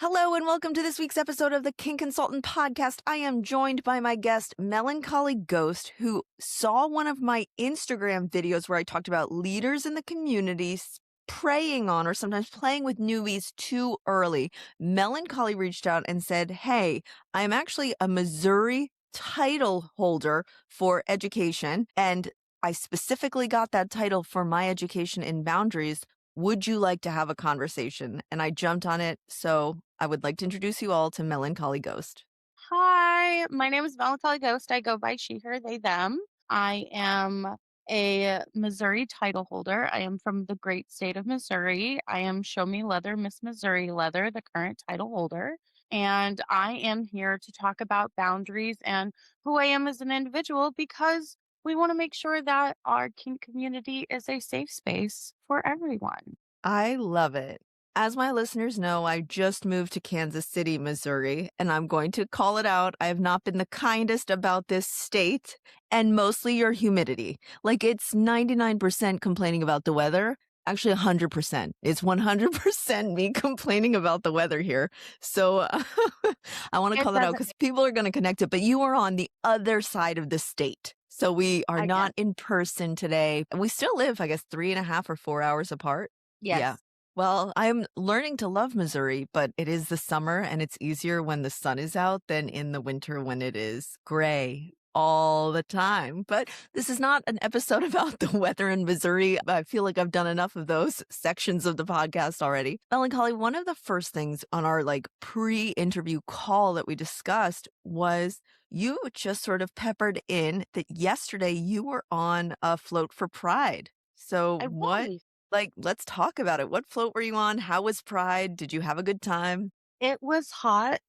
Hello and welcome to this week's episode of the Kink Consultant Podcast. I am joined by my guest, Melancholy Ghost, who saw one of my Instagram videos where I talked about leaders in the community preying on or sometimes playing with newbies too early. Melancholy reached out and said, hey, I'm actually a Missouri title holder for education, and I specifically got that title for my education in boundaries. Would you like to have a conversation? And I jumped on it. So I would like to introduce you all to Melancholy Ghost. Hi, my name is Melancholy Ghost. I go by she, her, they, them. I am a Missouri title holder. I am from the great state of Missouri. I am Show Me Leather, Miss Missouri Leather, the current title holder. And I am here to talk about boundaries and who I am as an individual because we want to make sure that our kink community is a safe space for everyone. I love it. As my listeners know, I just moved to Kansas City, Missouri, and I'm going to call it out. I have not been the kindest about this state and mostly your humidity. Like it's 99% complaining about the weather. Actually, 100%. It's 100% me complaining about the weather here. So I want to It call it out doesn't because make people are going to connect it, but you are on the other side of the state. So we are I guess. not in person today. We still live, I guess, 3.5 or 4 hours apart. Yeah. Yes. Well, I'm learning to love Missouri, but it is the summer and it's easier when the sun is out than in the winter when it is gray all the time. But this is not an episode about the weather in Missouri. I feel like I've done enough of those sections of the podcast already. Melancholy, one of the first things on our pre-interview call that we discussed was you just sort of peppered in that yesterday you were on a float for Pride. So I what was. let's talk about it. What float were you on? How was Pride? Did you have a good time? It was hot.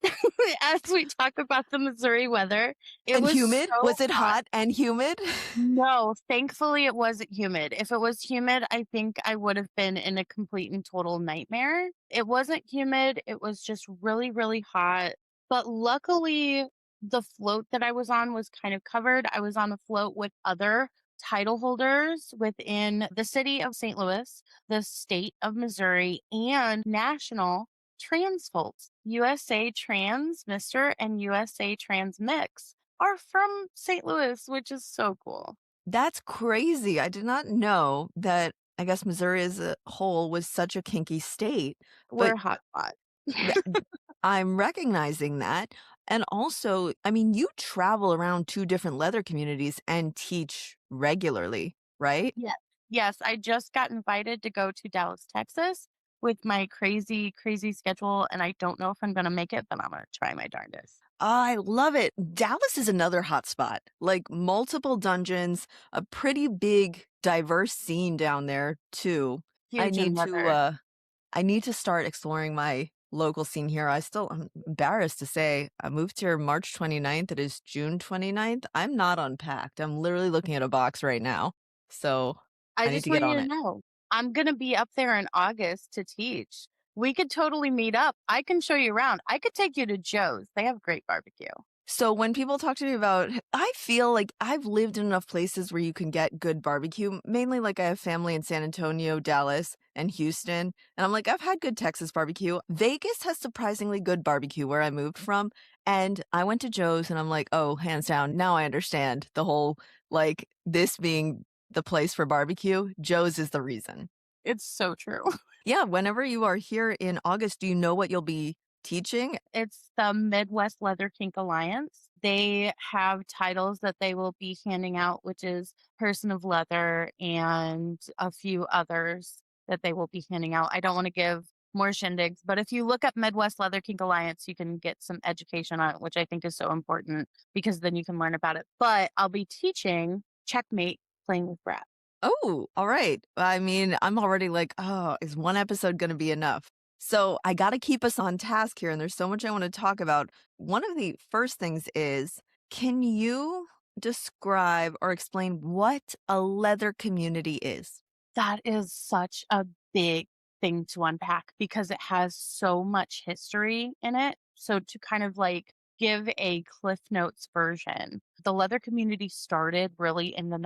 As we talk about the Missouri weather, it And was humid? so Was it hot. hot and humid? No, thankfully it wasn't humid. If it was humid, I think I would have been in a complete and total nightmare. It wasn't humid. It was just really, really hot. But luckily, the float that I was on was kind of covered. I was on a float with other title holders within the city of St. Louis, the state of Missouri, and national trans folks. USA Trans Mr. and USA Trans Mix are from St. Louis, which is so cool. That's crazy. I did not know that I guess Missouri as a whole was such a kinky state, We're but a hot spot. th- I'm recognizing that. And also, I mean, you travel around two different leather communities and teach regularly, right? Yes. Yes, I just got invited to go to Dallas, Texas with my crazy, crazy schedule, and I don't know if I'm gonna make it, but I'm gonna try my darndest. I love it. Dallas is another hot spot. Like multiple dungeons, a pretty big, diverse scene down there too. I Huge in need to weather. uh I need to start exploring my local scene here. I'm embarrassed to say I moved here March 29th. It is June 29th. I'm not unpacked. I'm literally looking at a box right now. So I I need just to want get you on to it. know, I'm gonna be up there in August to teach. We could totally meet up. I can show you around. I could take you to Joe's. They have great barbecue. So when people talk to me about, I feel like I've lived in enough places where you can get good barbecue. Mainly like I have family in San Antonio, Dallas, and Houston. And I'm like, I've had good Texas barbecue. Vegas has surprisingly good barbecue where I moved from. And I went to Joe's and I'm like, oh, hands down. Now I understand the whole, this being the place for barbecue. Joe's is the reason. It's so true. Yeah. Whenever you are here in August, do you know what you'll be teaching? It's the Midwest Leather Kink Alliance. They have titles that they will be handing out, which is Person of Leather and a few others that they will be handing out. I don't want to give more shindigs, but if you look up Midwest Leather Kink Alliance, you can get some education on it, which I think is so important because then you can learn about it. But I'll be teaching Checkmate playing with Brad. Oh, all right. I mean, I'm already like, oh, is one episode going to be enough? So I got to keep us on task here. And there's so much I want to talk about. One of the first things is, can you describe or explain what a leather community is? That is such a big thing to unpack because it has so much history in it. So to kind of give a Cliff Notes version, the leather community started really in the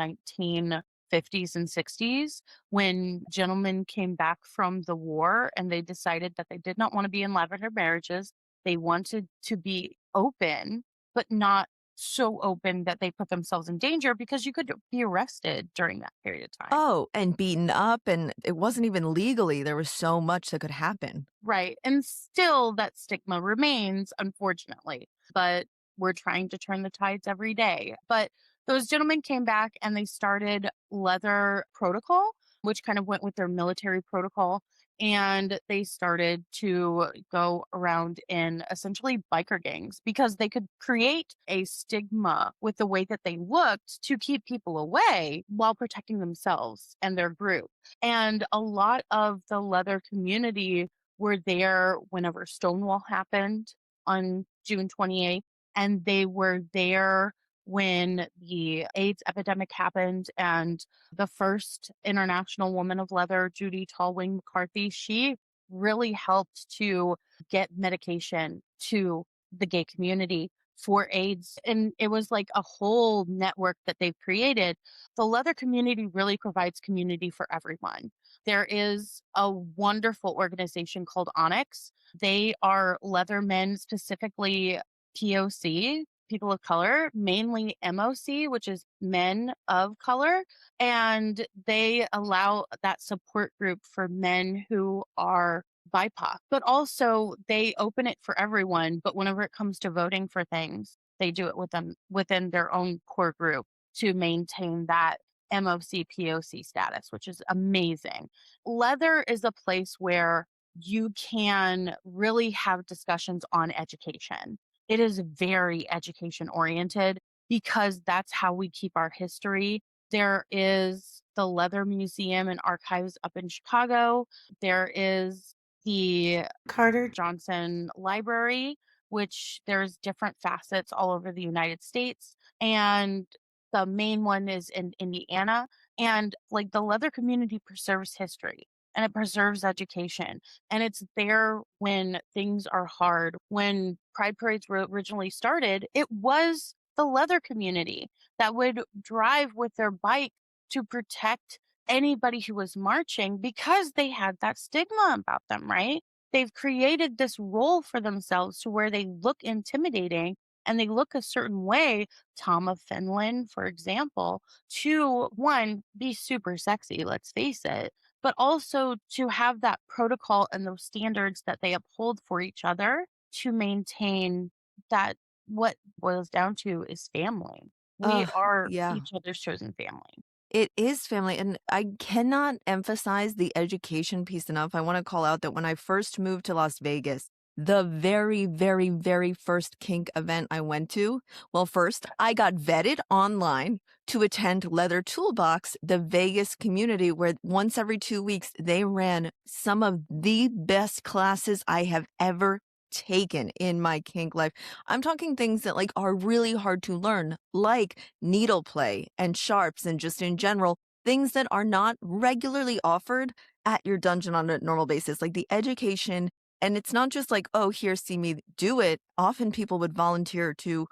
50s and 60s when gentlemen came back from the war and they decided that they did not want to be in lavender marriages. They wanted to be open, but not so open that they put themselves in danger because you could be arrested during that period of time. Oh, and beaten up, and it wasn't even legally. There was so much that could happen. Right. And still that stigma remains, unfortunately. But we're trying to turn the tides every day. But those gentlemen came back and they started leather protocol, which kind of went with their military protocol. And they started to go around in essentially biker gangs because they could create a stigma with the way that they looked to keep people away while protecting themselves and their group. And a lot of the leather community were there whenever Stonewall happened on June 28th, and they were there when the AIDS epidemic happened. And the first international woman of leather, Judy Tallwing McCarthy, she really helped to get medication to the gay community for AIDS. And it was like a whole network that they've created. The leather community really provides community for everyone. There is a wonderful organization called Onyx. They are leather men, specifically POC, people of color, mainly MOC, which is men of color. And they allow that support group for men who are BIPOC, but also they open it for everyone. But whenever it comes to voting for things, they do it with them within their own core group to maintain that MOC POC status, which is amazing. Leather is a place where you can really have discussions on education. It is very education oriented because that's how we keep our history. There is the Leather Museum and Archives up in Chicago. There is the Carter Johnson Library, which there's different facets all over the United States. And the main one is in Indiana. And like the leather community preserves history and it preserves education. And it's there when things are hard. When Pride Parades were originally started, it was the leather community that would drive with their bike to protect anybody who was marching because they had that stigma about them, right? They've created this role for themselves to where they look intimidating and they look a certain way. Tom of Finland, for example, to one, be super sexy, let's face it, but also to have that protocol and those standards that they uphold for each other to maintain that what boils down to is family. We are Yeah. each other's chosen family. It is family, and I cannot emphasize the education piece enough. I want to call out that when I first moved to Las Vegas, the very, very, very first kink event I went to, well, first, I got vetted online to attend Leather Toolbox, the Vegas community, where once every 2 weeks, they ran some of the best classes I have ever taken in my kink life. I'm talking things that like are really hard to learn, like needle play and sharps and just in general, things that are not regularly offered at your dungeon on a normal basis, like the education. And it's not just like, oh, here, see me do it. Often people would volunteer to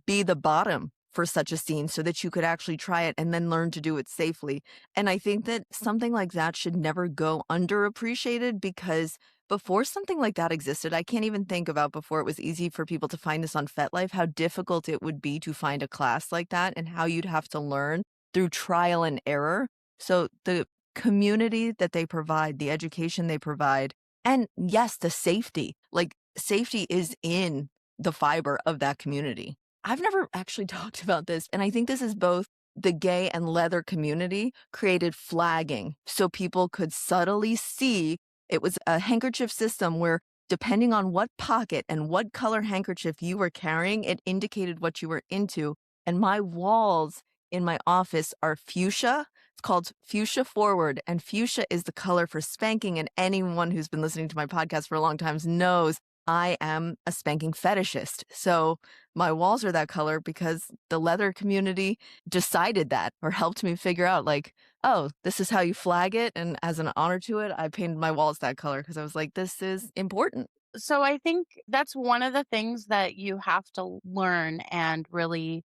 be the bottom for such a scene so that you could actually try it and then learn to do it safely. And I think that something like that should never go underappreciated because before something like that existed, I can't even think about before it was easy for people to find this on FetLife, how difficult it would be to find a class like that and how you'd have to learn through trial and error. So the community that they provide, the education they provide, and yes, the safety, like safety is in the fiber of that community. I've never actually talked about this, and I think this is both the gay and leather community created flagging so people could subtly see. It was a handkerchief system where depending on what pocket and what color handkerchief you were carrying, it indicated what you were into. And my walls in my office are fuchsia. It's called Fuchsia Forward, and fuchsia is the color for spanking. And anyone who's been listening to my podcast for a long time knows I am a spanking fetishist. So my walls are that color because the leather community decided that or helped me figure out like, oh, this is how you flag it. And as an honor to it, I painted my walls that color because I was like, this is important. So I think that's one of the things that you have to learn and really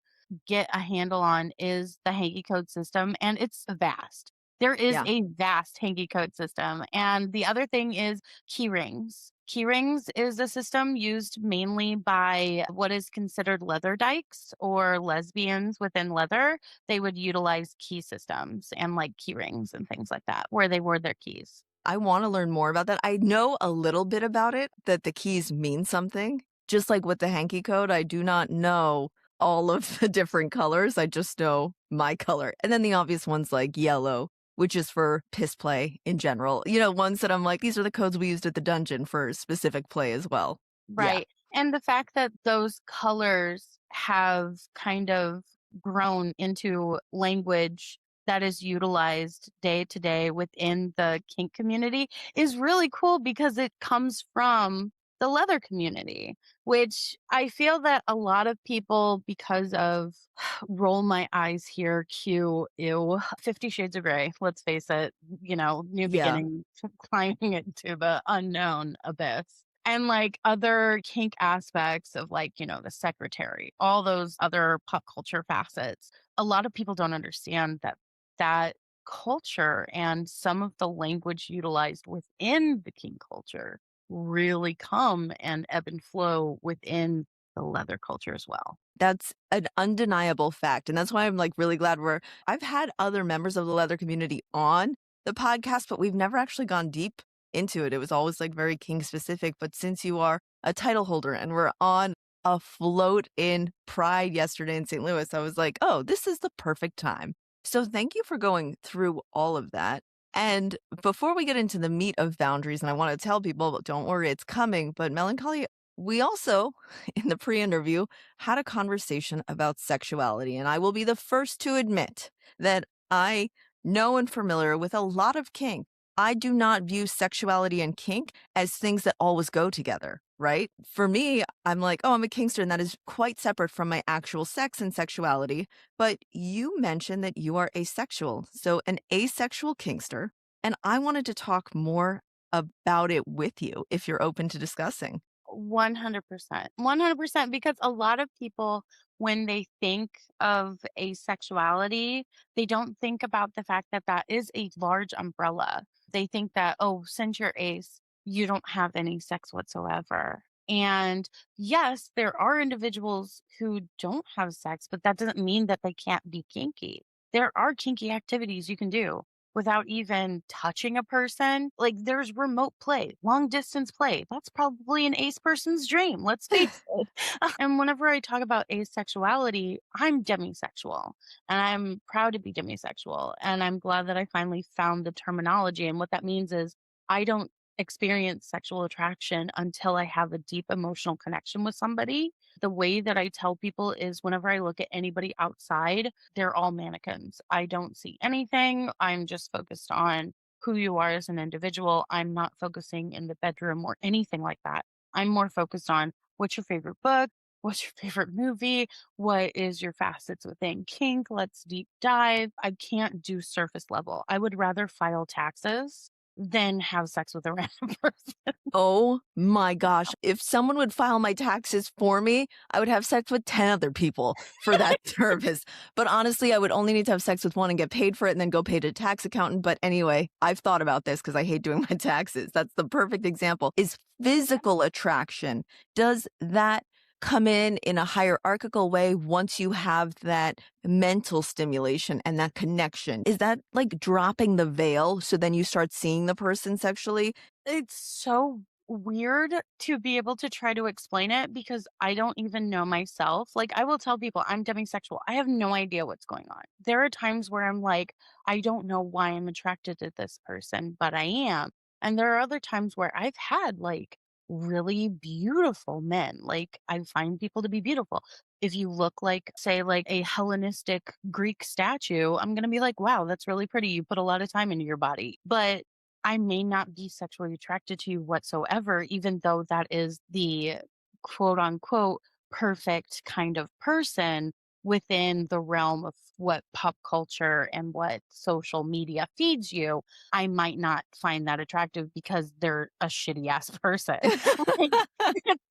get a handle on is the hanky code system, and it's vast. There is Yeah. a vast hanky code system. And the other thing is key rings. Key rings is a system used mainly by what is considered leather dykes or lesbians within leather. They would utilize key systems and like key rings and things like that, where they wore their keys. I wanna learn more about that. I know a little bit about it, that the keys mean something. Just like with the hanky code, I do not know all of the different colors, I just know my color. And then the obvious ones like yellow, which is for piss play in general. Ones that I'm like, "These are the codes we used at the dungeon for specific play as well." Yeah. Right. And the fact that those colors have kind of grown into language that is utilized day to day within the kink community is really cool because it comes from the leather community, which I feel that a lot of people, because of roll my eyes here, cue, ew, 50 Shades of Grey, let's face it, new Yeah. beginning, climbing into the unknown abyss and like other kink aspects of like, the secretary, all those other pop culture facets. A lot of people don't understand that culture and some of the language utilized within the kink culture really come and ebb and flow within the leather culture as well. That's an undeniable fact, and that's why I'm, like, really glad I've had other members of the leather community on the podcast, but we've never actually gone deep into it. It was always, like, very king specific, but since you are a title holder and we're on a float in Pride yesterday in St. Louis, I was like, "Oh, this is the perfect time." So thank you for going through all of that, and before we get into the meat of boundaries, and I wanna tell people, don't worry, it's coming, but Melancholy, we also, in the pre-interview, had a conversation about sexuality, and I will be the first to admit that I know and familiar with a lot of kink. I do not view sexuality and kink as things that always go together, right? For me, I'm like, oh, I'm a kinkster, and that is quite separate from my actual sex and sexuality. But you mentioned that you are asexual, so an asexual kinkster, and I wanted to talk more about it with you if you're open to discussing. 100%. 100% because a lot of people, when they think of asexuality, they don't think about the fact that that is a large umbrella. They think that, oh, since you're ace, you don't have any sex whatsoever. And yes, there are individuals who don't have sex, but that doesn't mean that they can't be kinky. There are kinky activities you can do without even touching a person. Like there's remote play, long distance play. That's probably an ace person's dream. Let's face it. And whenever I talk about asexuality, I'm demisexual and I'm proud to be demisexual. And I'm glad that I finally found the terminology. And what that means is I don't experience sexual attraction until I have a deep emotional connection with somebody. The way that I tell people is whenever I look at anybody outside, they're all mannequins. I don't see anything. I'm just focused on who you are as an individual. I'm not focusing in the bedroom or anything like that. I'm more focused on what's your favorite book? What's your favorite movie? What is your facets within kink? Let's deep dive. I can't do surface level. I would rather file taxes than have sex with a random person. Oh my gosh. If someone would file my taxes for me, I would have sex with 10 other people for that service. But honestly, I would only need to have sex with one and get paid for it and then go pay to a tax accountant. But anyway, I've thought about this because I hate doing my taxes. That's the perfect example. Is physical attraction. Does that come in a hierarchical way once you have that mental stimulation and that connection? Is that like dropping the veil so then you start seeing the person sexually? It's so weird to be able to try to explain it because I don't even know myself. Like, I will tell people I'm demisexual. I have no idea what's going on. There are times where I'm like, I don't know why I'm attracted to this person, but I am. And there are other times where I've had like really beautiful men. Like, I find people to be beautiful. If you look like, say, like a Hellenistic Greek statue, I'm going to be like, wow, that's really pretty. You put a lot of time into your body. But I may not be sexually attracted to you whatsoever, even though that is the quote unquote perfect kind of person. within the realm of what pop culture and what social media feeds you, I might not find that attractive because they're a shitty ass person. Like,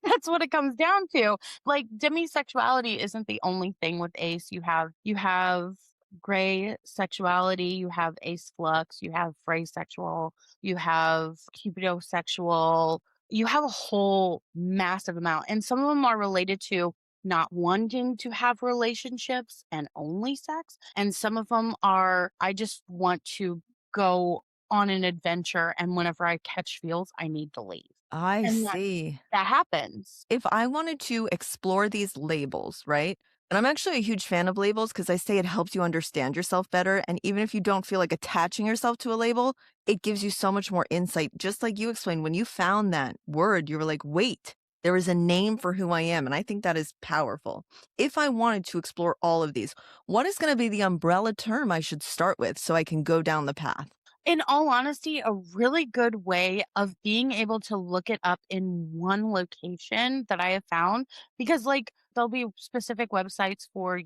that's what it comes down to. Like, demisexuality isn't the only thing with ace. You have gray sexuality, you have ace flux, you have phrasexual, you have cupidosexual, you have a whole massive amount. And some of them are related to not wanting to have relationships and only sex. And some of them are, I just want to go on an adventure. And whenever I catch feels, I need to leave. I And see. that happens. If I wanted to explore these labels, right? And I'm actually a huge fan of labels because I say it helps you understand yourself better. And even if you don't feel like attaching yourself to a label, it gives you so much more insight. Just like you explained, when you found that word, you were like, wait, there is a name for who I am. And I think that is powerful. If I wanted to explore all of these, what is going to be the umbrella term I should start with so I can go down the path? In all honesty, a really good way of being able to look it up in one location that I have found, because like there'll be specific websites for,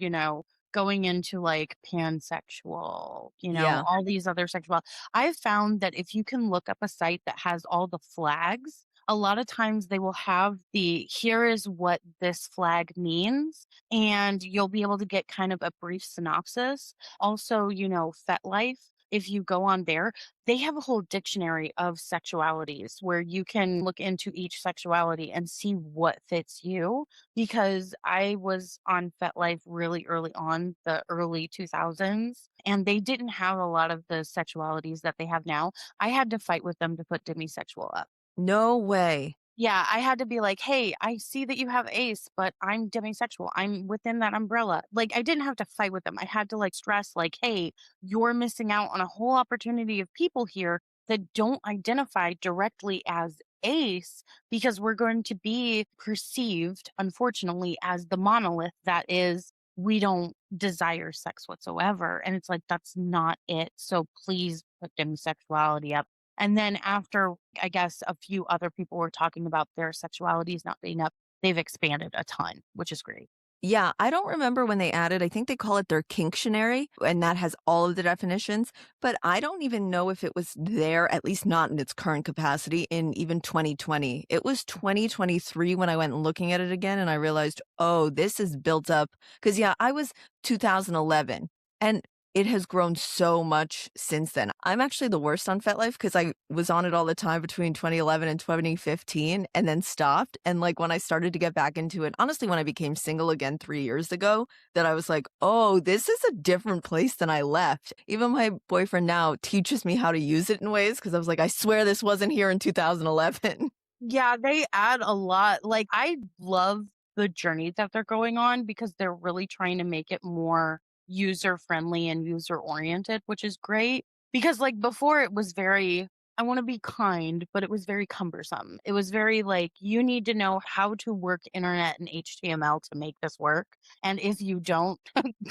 going into like pansexual, Yeah. all these other sexual. I've found that if you can look up a site that has all the flags, a lot of times they will have here is what this flag means, and you'll be able to get kind of a brief synopsis. Also, FetLife, if you go on there, they have a whole dictionary of sexualities where you can look into each sexuality and see what fits you. Because I was on FetLife really early on, the early 2000s, and they didn't have a lot of the sexualities that they have now. I had to fight with them to put demisexual up. No way. Yeah, I had to be like, "Hey, I see that you have ace, but I'm demisexual. I'm within that umbrella." Like, I didn't have to fight with them. I had to like stress like, "Hey, you're missing out on a whole opportunity of people here that don't identify directly as ace, because we're going to be perceived, unfortunately, as the monolith that is, we don't desire sex whatsoever." And it's like, that's not it. So please put demisexuality up. And then after, I guess, a few other people were talking about their sexualities not being up, they've expanded a ton, which is great. Yeah, I don't remember when they added, I think they call it their Kinktionary, and that has all of the definitions, but I don't even know if it was there, at least not in its current capacity, in even 2020. It was 2023 when I went looking at it again and I realized, oh, this is built up. Because, yeah, I was 2011 and it has grown so much since then. I'm actually the worst on FetLife because I was on it all the time between 2011 and 2015 and then stopped. And like when I started to get back into it, honestly, when I became single again 3 years ago, that I was like, oh, this is a different place than I left. Even my boyfriend now teaches me how to use it in ways because I was like, I swear this wasn't here in 2011. Yeah, they add a lot. Like, I love the journey that they're going on because they're really trying to make it more user friendly and user oriented, which is great. Because, like, before it was very, I want to be kind, but it was very cumbersome. It was very like, you need to know how to work internet and HTML to make this work. And if you don't,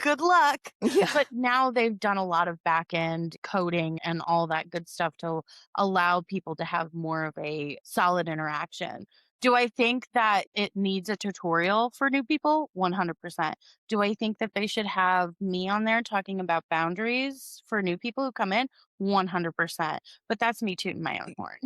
good luck. Yeah. But now they've done a lot of back end coding and all that good stuff to allow people to have more of a solid interaction. Do I think that it needs a tutorial for new people? 100%. Do I think that they should have me on there talking about boundaries for new people who come in? 100%. But that's me tooting my own horn.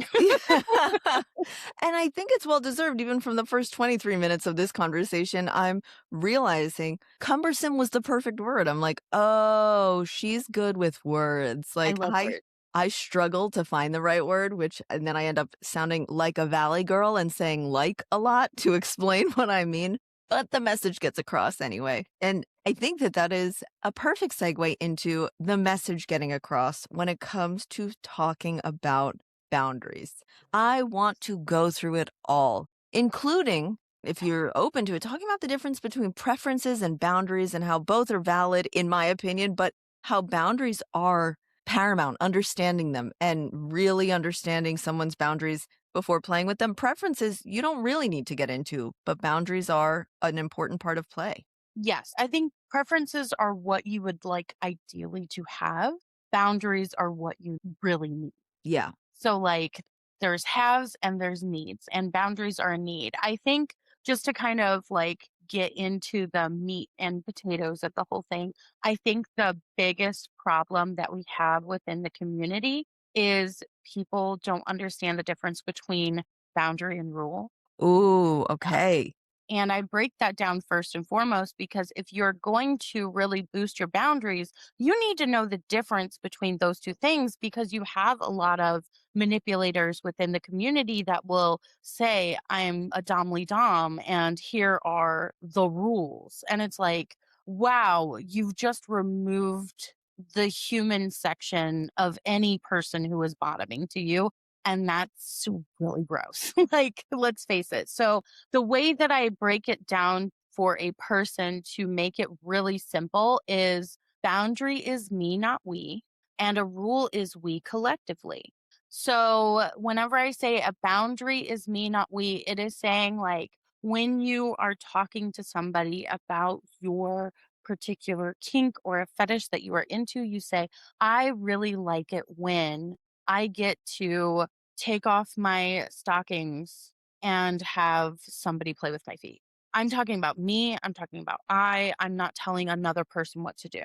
And I think it's well deserved. Even from the first 23 minutes of this conversation, I'm realizing cumbersome was the perfect word. I'm like, oh, she's good with words. I Like love I words. I struggle to find the right word, and then I end up sounding like a valley girl and saying like a lot to explain what I mean. But the message gets across anyway. And I think that that is a perfect segue into the message getting across when it comes to talking about boundaries. I want to go through it all, including, if you're open to it, talking about the difference between preferences and boundaries and how both are valid, in my opinion, but how boundaries are paramount, understanding them and really understanding someone's boundaries before playing with them. Preferences, you don't really need to get into, but boundaries are an important part of play. Yes, I think preferences are what you would like ideally to have. Boundaries are what you really need. Yeah. So, like, there's haves and there's needs, and boundaries are a need. I think just to kind of like get into the meat and potatoes of the whole thing, I think the biggest problem that we have within the community is people don't understand the difference between boundary and rule. Ooh, okay. And I break that down first and foremost because if you're going to really boost your boundaries, you need to know the difference between those two things because you have a lot of manipulators within the community that will say, I'm a Domly Dom and here are the rules. And it's like, wow, you've just removed the human section of any person who is bottoming to you. And that's really gross. Like, let's face it. So, the way that I break it down for a person to make it really simple is boundary is me, not we, and a rule is we collectively. So whenever I say a boundary is me, not we, it is saying like when you are talking to somebody about your particular kink or a fetish that you are into, you say, I really like it when I get to take off my stockings and have somebody play with my feet. I'm talking about me. I'm talking about I'm not telling another person what to do.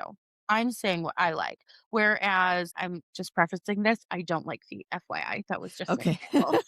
I'm saying what I like. Whereas I'm just prefacing this, I don't like feet, FYI. That was just an Okay. example.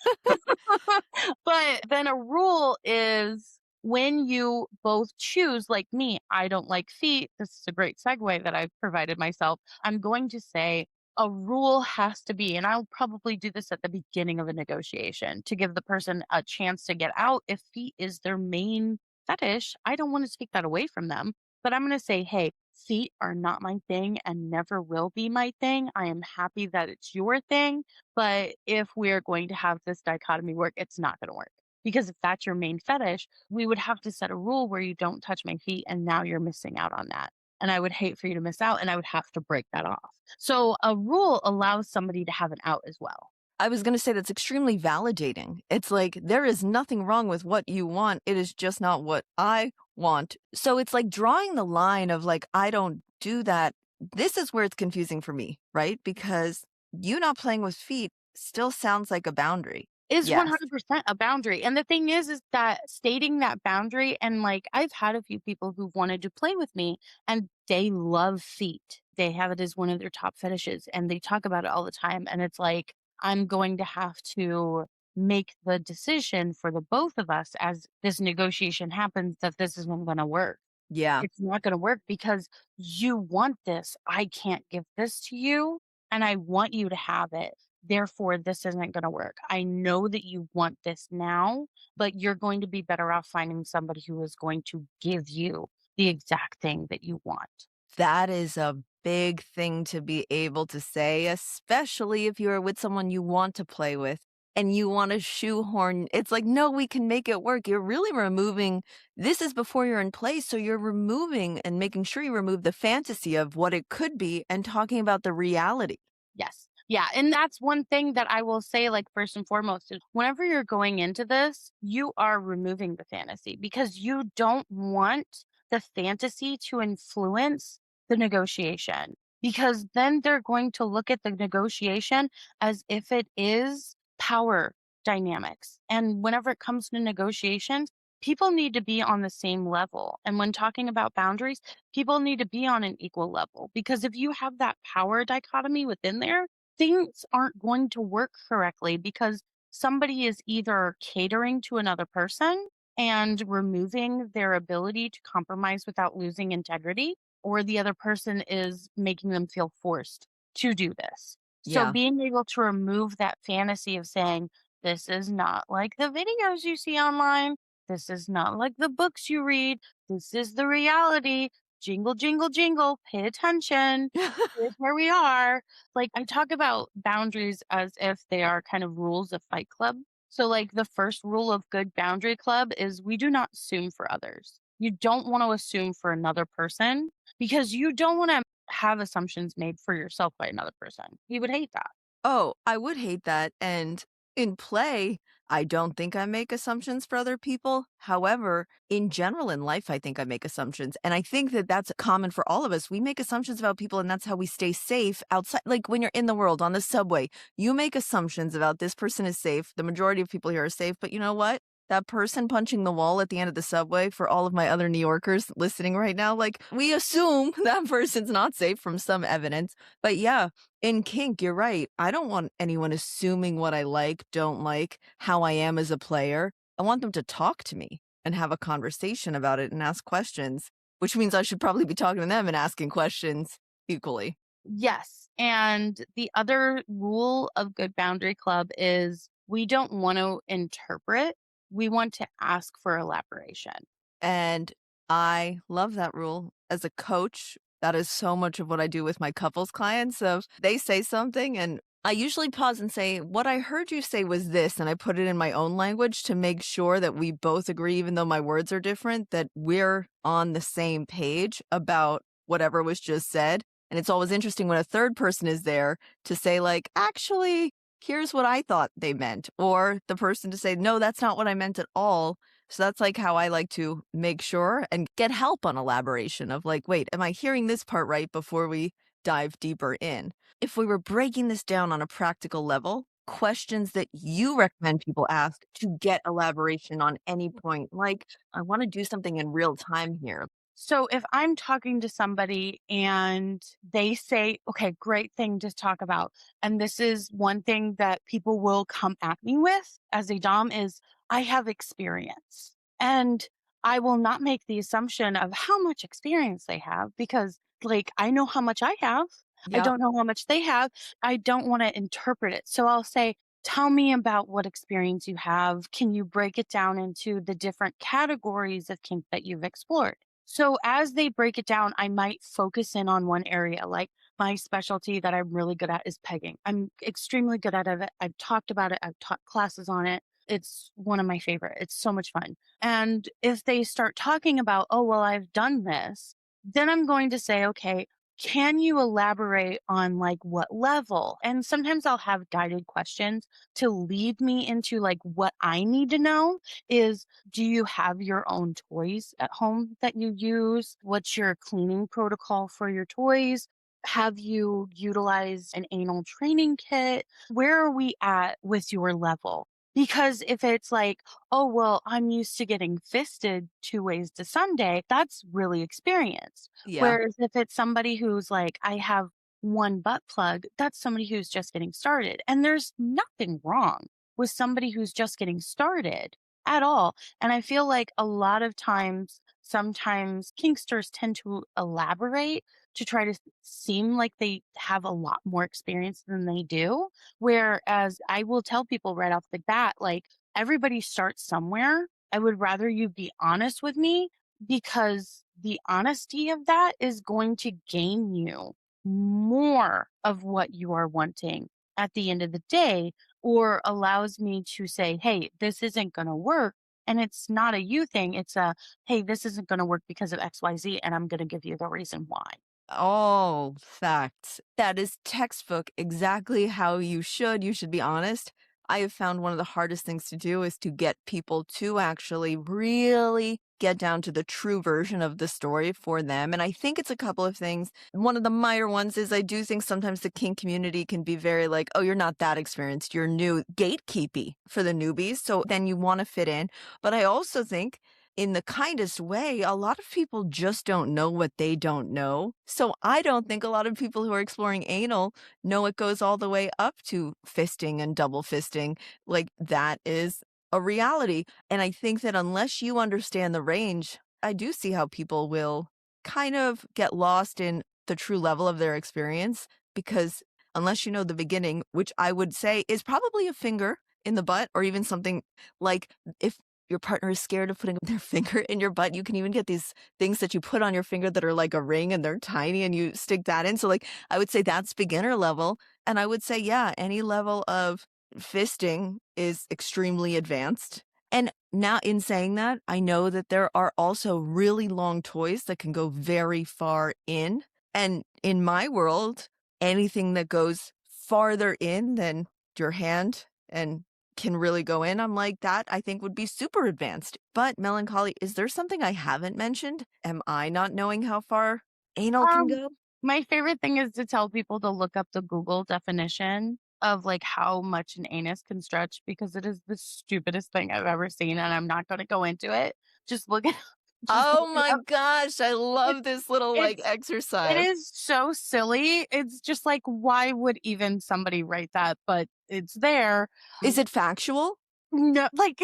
But then a rule is when you both choose, like me, I don't like feet. This is a great segue that I've provided myself. I'm going to say a rule has to be, and I'll probably do this at the beginning of a negotiation to give the person a chance to get out. If feet is their main fetish, I don't want to take that away from them. But I'm going to say, hey, feet are not my thing and never will be my thing. I am happy that it's your thing. But if we're going to have this dichotomy work, it's not going to work. Because if that's your main fetish, we would have to set a rule where you don't touch my feet. And now you're missing out on that. And I would hate for you to miss out. And I would have to break that off. So a rule allows somebody to have an out as well. I was going to say that's extremely validating. It's like there is nothing wrong with what you want. It is just not what I want. So it's like drawing the line of like, I don't do that. This is where it's confusing for me, right? Because you not playing with feet still sounds like a boundary. Is Yes. 100% a boundary. And the thing is that stating that boundary, and like I've had a few people who wanted to play with me and they love feet. They have it as one of their top fetishes and they talk about it all the time. And it's like, I'm going to have to make the decision for the both of us as this negotiation happens that this isn't going to work. Yeah. It's not going to work because you want this. I can't give this to you and I want you to have it. Therefore, this isn't going to work. I know that you want this now, but you're going to be better off finding somebody who is going to give you the exact thing that you want. That is a big thing to be able to say, especially if you're with someone you want to play with and you want to shoehorn. It's like, no, we can make it work. You're really removing, this is before you're in place. So you're removing and making sure you remove the fantasy of what it could be and talking about the reality. Yes. Yeah. And that's one thing that I will say, like, first and foremost, is whenever you're going into this, you are removing the fantasy because you don't want the fantasy to influence the negotiation. Because then they're going to look at the negotiation as if it is power dynamics. And whenever it comes to negotiations, people need to be on the same level. And when talking about boundaries, people need to be on an equal level because if you have that power dichotomy within there, things aren't going to work correctly because somebody is either catering to another person and removing their ability to compromise without losing integrity, or the other person is making them feel forced to do this. So Yeah. being able to remove that fantasy of saying, this is not like the videos you see online. This is not like the books you read. This is the reality. Jingle, jingle, jingle. Pay attention. Here's where we are. Like I talk about boundaries as if they are kind of rules of Fight Club. So like the first rule of good boundary club is we do not assume for others. You don't want to assume for another person because you don't want to have assumptions made for yourself by another person. You would hate that. Oh, I would hate that. And in play, I don't think I make assumptions for other people. However, in general in life, I think I make assumptions. And I think that that's common for all of us. We make assumptions about people, and that's how we stay safe outside. Like when you're in the world on the subway, you make assumptions about this person is safe. The majority of people here are safe. But you know what? that person punching the wall at the end of the subway for all of my other New Yorkers listening right now. Like, we assume that person's not safe from some evidence. But yeah, in kink, you're right. I don't want anyone assuming what I like, don't like, how I am as a player. I want them to talk to me and have a conversation about it and ask questions, which means I should probably be talking to them and asking questions equally. Yes. And the other rule of Good Boundary Club is we don't want to interpret, we want to ask for elaboration. And I love that rule. As a coach, that is so much of what I do with my couples clients. So they say something and I usually pause and say, what I heard you say was this. And I put it in my own language to make sure that we both agree, even though my words are different, that we're on the same page about whatever was just said. And it's always interesting when a third person is there to say, like, actually, here's what I thought they meant. Or the person to say, no, that's not what I meant at all. So that's like how I like to make sure and get help on elaboration of like, wait, am I hearing this part right before we dive deeper in? If we were breaking this down on a practical level, questions that you recommend people ask to get elaboration on any point, like, I want to do something in real time here. So if I'm talking to somebody and they say, okay, great thing to talk about. And this is one thing that people will come at me with as a Dom is I have experience. And I will not make the assumption of how much experience they have because like I know how much I have. I Yep. don't know how much they have. I don't want to interpret it. So I'll say, tell me about what experience you have. Can you break it down into the different categories of kink that you've explored? So as they break it down, I might focus in on one area. Like my specialty that I'm really good at is pegging. I'm extremely good at it. I've talked about it. I've taught classes on it. It's one of my favorite. It's so much fun. And if they start talking about, oh, well, I've done this, then I'm going to say, okay, can you elaborate on like what level? And sometimes I'll have guided questions to lead me into like what I need to know is do you have your own toys at home that you use? What's your cleaning protocol for your toys? Have you utilized an anal training kit? Where are we at with your level? Because if it's like, oh, well, I'm used to getting fisted 2 ways to Sunday, that's really experienced. Yeah. Whereas if it's somebody who's like, I have one butt plug, that's somebody who's just getting started. And there's nothing wrong with somebody who's just getting started at all. And I feel like a lot of times, sometimes kinksters tend to elaborate to try to seem like they have a lot more experience than they do. Whereas I will tell people right off the bat, like everybody starts somewhere. I would rather you be honest with me because the honesty of that is going to gain you more of what you are wanting at the end of the day or allows me to say, hey, this isn't going to work. And it's not a you thing. It's a, hey, this isn't going to work because of XYZ. And I'm going to give you the reason why. Oh, facts. That is textbook exactly how you should. You should be honest. I have found one of the hardest things to do is to get people to actually really get down to the true version of the story for them. And I think it's a couple of things. One of the minor ones is I do think sometimes the kink community can be very like, oh, you're not that experienced. You're new, gatekeepy for the newbies. So then you want to fit in. But I also think in the kindest way, a lot of people just don't know what they don't know. So I don't think a lot of people who are exploring anal know it goes all the way up to fisting and double fisting. Like that is a reality. And I think that unless you understand the range, I do see how people will kind of get lost in the true level of their experience because unless you know the beginning, which I would say is probably a finger in the butt or even something like if your partner is scared of putting their finger in your butt, you can even get these things that you put on your finger that are like a ring and they're tiny and you stick that in. So like I would say that's beginner level. And I would say, yeah, any level of fisting is extremely advanced. And now in saying that, I know that there are also really long toys that can go very far in. And in my world, anything that goes farther in than your hand and can really go in, I'm like, that I think would be super advanced. But Melancholy, is there something I haven't mentioned? Am I not knowing how far anal can Um, go? my favorite thing is to tell people to look up the Google definition of like how much an anus can stretch because it is the stupidest thing I've ever seen, and I'm not going to go into it. Just look it up. Just look Oh it my up. gosh, I It's love this little, like, it's it exercise. is so silly. It's just like, why would even somebody write that? But it's there. Is it factual? No, like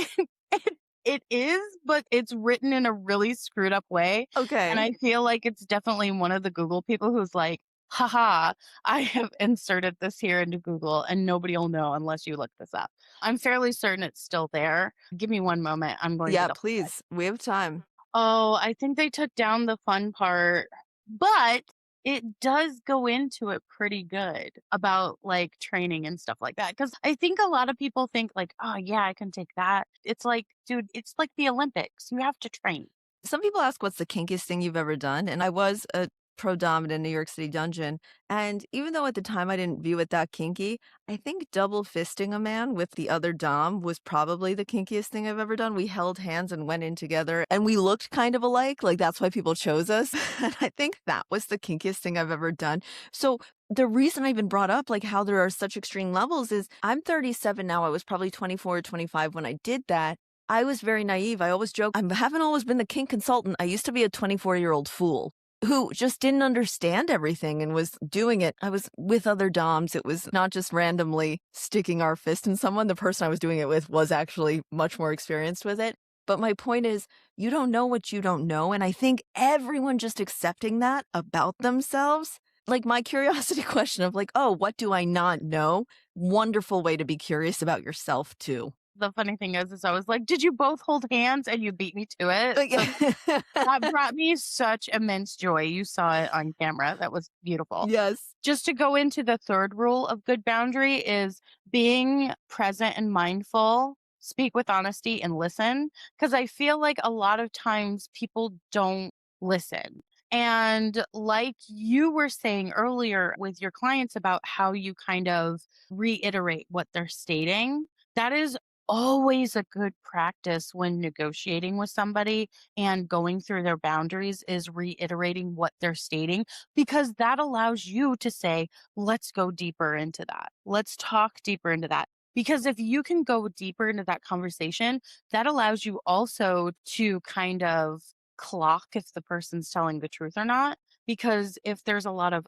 it is, but it's written in a really screwed up way. And Okay. I feel like it's definitely one of the Google people who's like, haha, I have inserted this here into Google and nobody will know unless you look this up. I'm fairly certain it's still there. Give me one moment. I'm going to Yeah, double check. please. We have time. Oh, I think they took down the fun part, but it does go into it pretty good about like training and stuff like that. Cause I think a lot of people think like, oh, yeah, I can take that. It's like, dude, it's like the Olympics. You have to train. Some people ask what's the kinkiest thing you've ever done, and I was a pro dom in a New York City dungeon, and even though at the time I didn't view it that kinky, I think double fisting a man with the other dom was probably the kinkiest thing I've ever done. We held hands and went in together, and we looked kind of alike, like, that's why people chose us, and I think that was the kinkiest thing I've ever done. So, the reason I even brought up, like, how there are such extreme levels is I'm 37 now, I was probably 24 or 25 when I did that, I was very naive. I always joke, I haven't always been the kink consultant. I used to be a 24-year-old fool who just didn't understand everything and was doing it. I was with other doms. It was not just randomly sticking our fist in someone. The person I was doing it with was actually much more experienced with it. But my point is, you don't know what you don't know. And I think everyone just accepting that about themselves, like my curiosity question of like, oh, what do I not know? Wonderful way to be curious about yourself too. The funny thing is I was like, did you both hold hands and you beat me to it? Like, So that brought me such immense joy. You saw it on camera. That was beautiful. yes. Just to go into the third rule of good boundary is being present and mindful, speak with honesty and listen. Because I feel like a lot of times people don't listen. And like you were saying earlier with your clients about how you kind of reiterate what they're stating, that is always a good practice when negotiating with somebody and going through their boundaries is reiterating what they're stating because that allows you to say, let's go deeper into that. Let's talk deeper into that. Because if you can go deeper into that conversation, that allows you also to kind of clock if the person's telling the truth or not. Because if there's a lot of,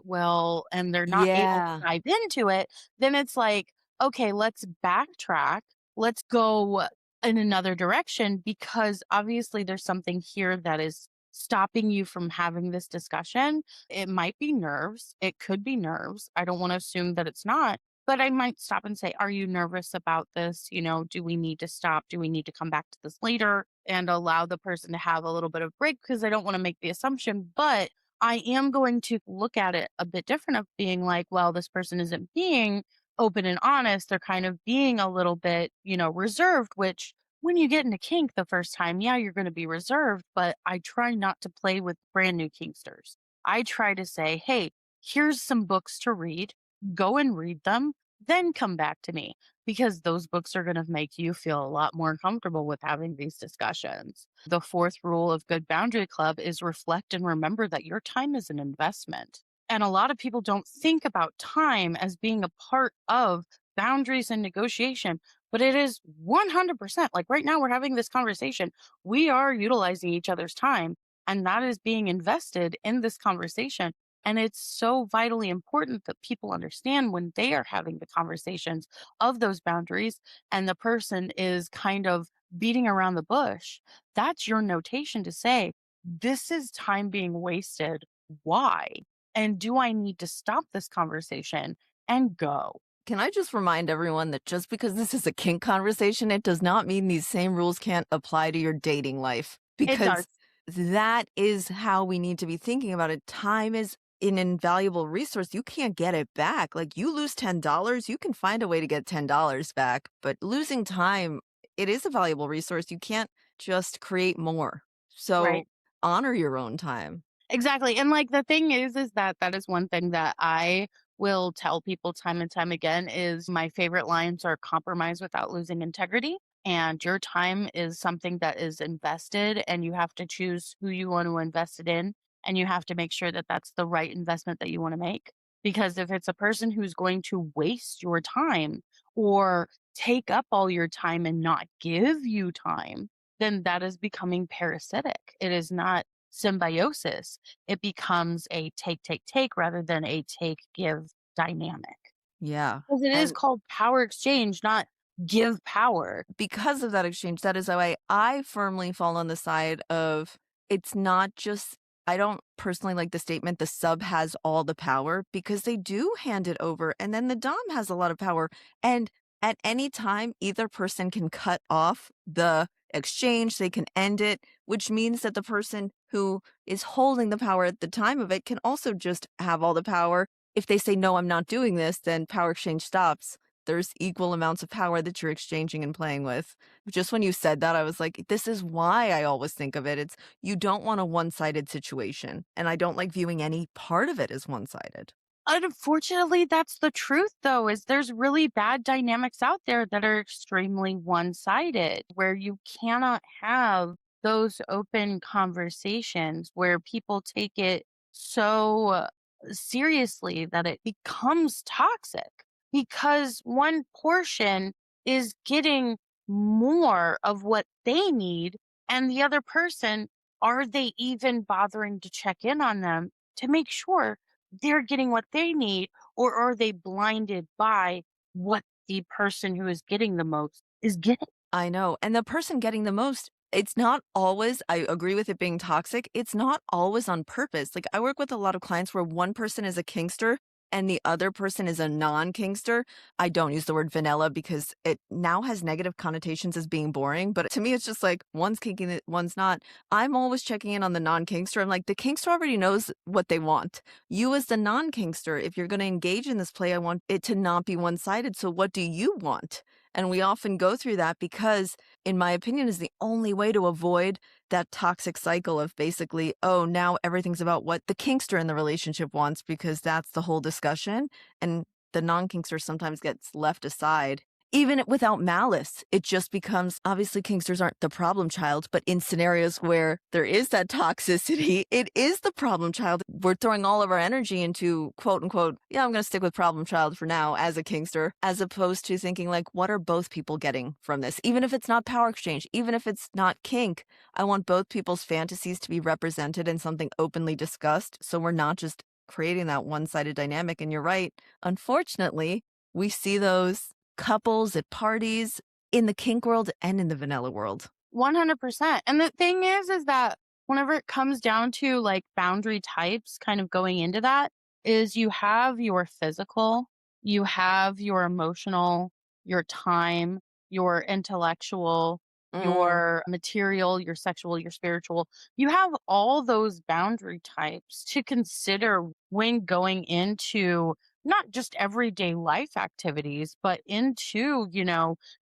well, and they're not able to Yeah. dive into it, then it's like, okay, let's backtrack. Let's go in another direction because obviously there's something here that is stopping you from having this discussion. It might be nerves. It could be nerves. I don't want to assume that it's not, but I might stop and say, are you nervous about this? You know, do we need to stop? Do we need to come back to this later and allow the person to have a little bit of break? Because I don't want to make the assumption, but I am going to look at it a bit different of being like, well, this person isn't being open and honest. They're kind of being a little bit, reserved, which when you get into kink the first time, yeah, you're going to be reserved, but I try not to play with brand new kinksters. I try to say, hey, here's some books to read. Go and read them, then come back to me because those books are going to make you feel a lot more comfortable with having these discussions. The fourth rule of Good Boundary Club is reflect and remember that your time is an investment. And a lot of people don't think about time as being a part of boundaries and negotiation, but it is 100%. Like right now, we're having this conversation. We are utilizing each other's time, and that is being invested in this conversation. And it's so vitally important that people understand when they are having the conversations of those boundaries and the person is kind of beating around the bush. That's your notation to say, this is time being wasted. Why? And do I need to stop this conversation and go? Can I just remind everyone that just because this is a kink conversation, it does not mean these same rules can't apply to your dating life It does. because that is how we need to be thinking about it. Time is an invaluable resource. You can't get it back. Like you lose $10, you can find a way to get $10 back, but losing time, it is a valuable resource. You can't just create more. So Right. honor your own time. Exactly. And like the thing is that that is one thing that I will tell people time and time again is my favorite lines are compromise without losing integrity. And your time is something that is invested, and you have to choose who you want to invest it in. And you have to make sure that that's the right investment that you want to make. Because if it's a person who's going to waste your time or take up all your time and not give you time, then that is becoming parasitic. It is not symbiosis. It becomes a take, take, take rather than a take, give dynamic. Yeah. Because it is And called power exchange, not give power. because of that exchange, that is why I firmly fall on the side of it's not just, I don't personally like the statement, the sub has all the power, because they do hand it over and then the Dom has a lot of power. And at any time, either person can cut off the exchange, they can end it, which means that the person who is holding the power at the time of it can also just have all the power. If they say, no, I'm not doing this, then power exchange stops. There's equal amounts of power that you're exchanging and playing with. Just when you said that, I was like, this is why I always think of it. It's you don't want a one-sided situation, and I don't like viewing any part of it as one-sided. Unfortunately, that's the truth though, is there's really bad dynamics out there that are extremely one-sided, where you cannot have those open conversations where people take it so seriously that it becomes toxic because one portion is getting more of what they need and the other person, are they even bothering to check in on them to make sure they're getting what they need, or are they blinded by what the person who is getting the most is getting? I know. And the person getting the most, it's not always, I agree with it being toxic. It's not always on purpose. Like I work with a lot of clients where one person is a kinkster and the other person is a non-kinkster. I don't use the word vanilla because it now has negative connotations as being boring. But to me, it's just like one's kinking it, one's not. I'm always checking in on the non-kinkster. I'm like, the kinkster already knows what they want. You as the non-kinkster, if you're going to engage in this play, I want it to not be one-sided. So what do you want? And we often go through that because, in my opinion, is the only way to avoid that toxic cycle of basically, oh, now everything's about what the kinkster in the relationship wants because that's the whole discussion. And the non kinkster sometimes gets left aside. Even without malice, it just becomes obviously kinksters aren't the problem child, but in scenarios where there is that toxicity, it is the problem child. We're throwing all of our energy into quote unquote, yeah, I'm going to stick with problem child for now as a kinkster, as opposed to thinking like, what are both people getting from this? Even if it's not power exchange, even if it's not kink, I want both people's fantasies to be represented and something openly discussed. So we're not just creating that one sided dynamic. And you're right. Unfortunately, we see those couples at parties in the kink world and in the vanilla world. 100%. And the thing is that whenever it comes down to like boundary types, kind of going into that, is you have your physical, you have your emotional, your time, your intellectual, Mm, your material, your sexual, your spiritual. You have all those boundary types to consider when going into not just everyday life activities, but into,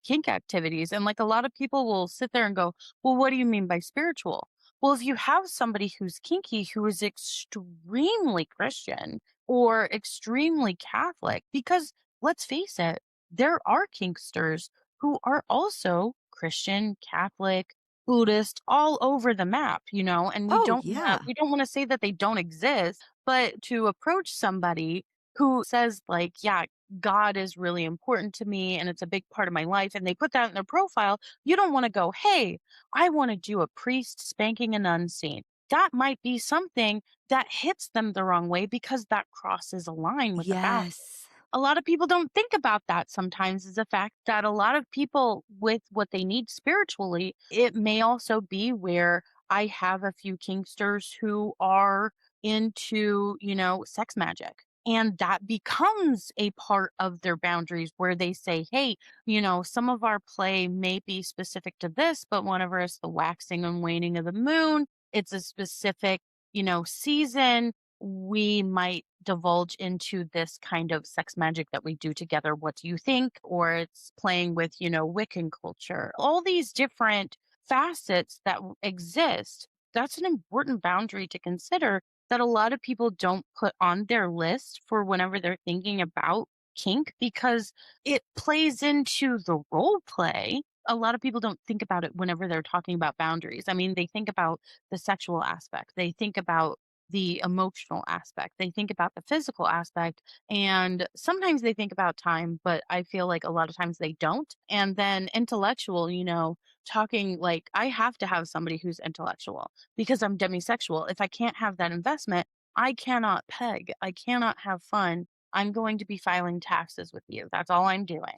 kink activities. And like a lot of people will sit there and go, well, what do you mean by spiritual? Well, if you have somebody who's kinky, who is extremely Christian or extremely Catholic, because let's face it, there are kinksters who are also Christian, Catholic, Buddhist, all over the map, and we oh, don't want to yeah. we don't want to say that they don't exist, but to approach somebody who says like, yeah, God is really important to me and it's a big part of my life, and they put that in their profile, you don't want to go, hey, I want to do a priest spanking a nun scene. That might be something that hits them the wrong way because that crosses a line with the boundary. Yes. A lot of people don't think about that sometimes, is the fact that a lot of people with what they need spiritually, it may also be where I have a few kinksters who are into, sex magic. And that becomes a part of their boundaries where they say, hey, some of our play may be specific to this, but whenever it's the waxing and waning of the moon, it's a specific, season, we might divulge into this kind of sex magic that we do together. What do you think? Or it's playing with, Wiccan culture, all these different facets that exist. That's an important boundary to consider that a lot of people don't put on their list for whenever they're thinking about kink because it plays into the role play. A lot of people don't think about it whenever they're talking about boundaries. I mean, they think about the sexual aspect, they think about the emotional aspect. They think about the physical aspect, and sometimes they think about time, but I feel like a lot of times they don't. And then intellectual, talking like I have to have somebody who's intellectual because I'm demisexual. If I can't have that investment, I cannot peg. I cannot have fun. I'm going to be filing taxes with you. That's all I'm doing.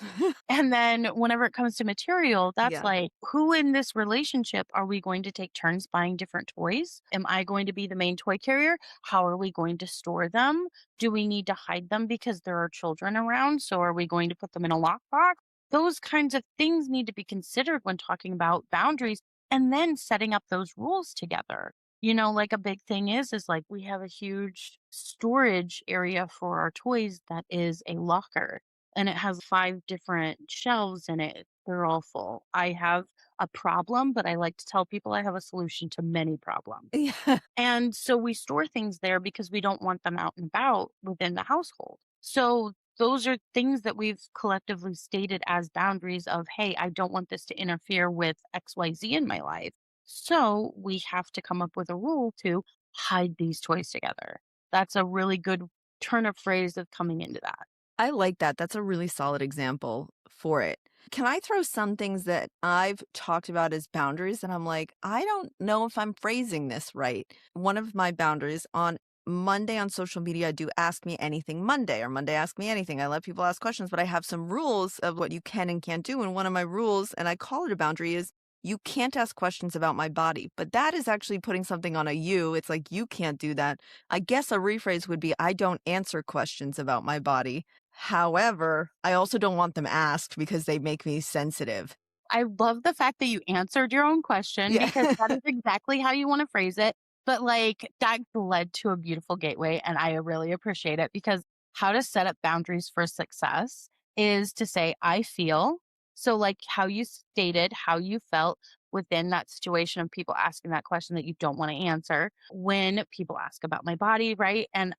And then whenever it comes to material, that's Yeah. like, who in this relationship are we going to take turns buying different toys? Am I going to be the main toy carrier? How are we going to store them? Do we need to hide them because there are children around? So are we going to put them in a lockbox? Those kinds of things need to be considered when talking about boundaries and then setting up those rules together. Like a big thing is like we have a huge storage area for our toys that is a locker and it has 5 different shelves in it. They're all full. I have a problem, but I like to tell people I have a solution to many problems. Yeah. And so we store things there because we don't want them out and about within the household. So those are things that we've collectively stated as boundaries of, hey, I don't want this to interfere with XYZ in my life. So we have to come up with a rule to hide these toys together. That's a really good turn of phrase of coming into that. I like that. That's a really solid example for it. Can I throw some things that I've talked about as boundaries and I'm like, I don't know if I'm phrasing this right. One of my boundaries on Monday on social media, I do Ask Me Anything Monday or Monday Ask Me Anything. I let people ask questions, but I have some rules of what you can and can't do. And one of my rules, and I call it a boundary, is you can't ask questions about my body. But that is actually putting something on a you. It's like, you can't do that. I guess a rephrase would be, I don't answer questions about my body. However, I also don't want them asked because they make me sensitive. I love the fact that you answered your own question Yeah. because that is exactly how you want to phrase it. But like that led to a beautiful gateway. And I really appreciate it because how to set up boundaries for success is to say, I feel. So, like how you stated, how you felt within that situation of people asking that question that you don't want to answer. When people ask about my body, right? And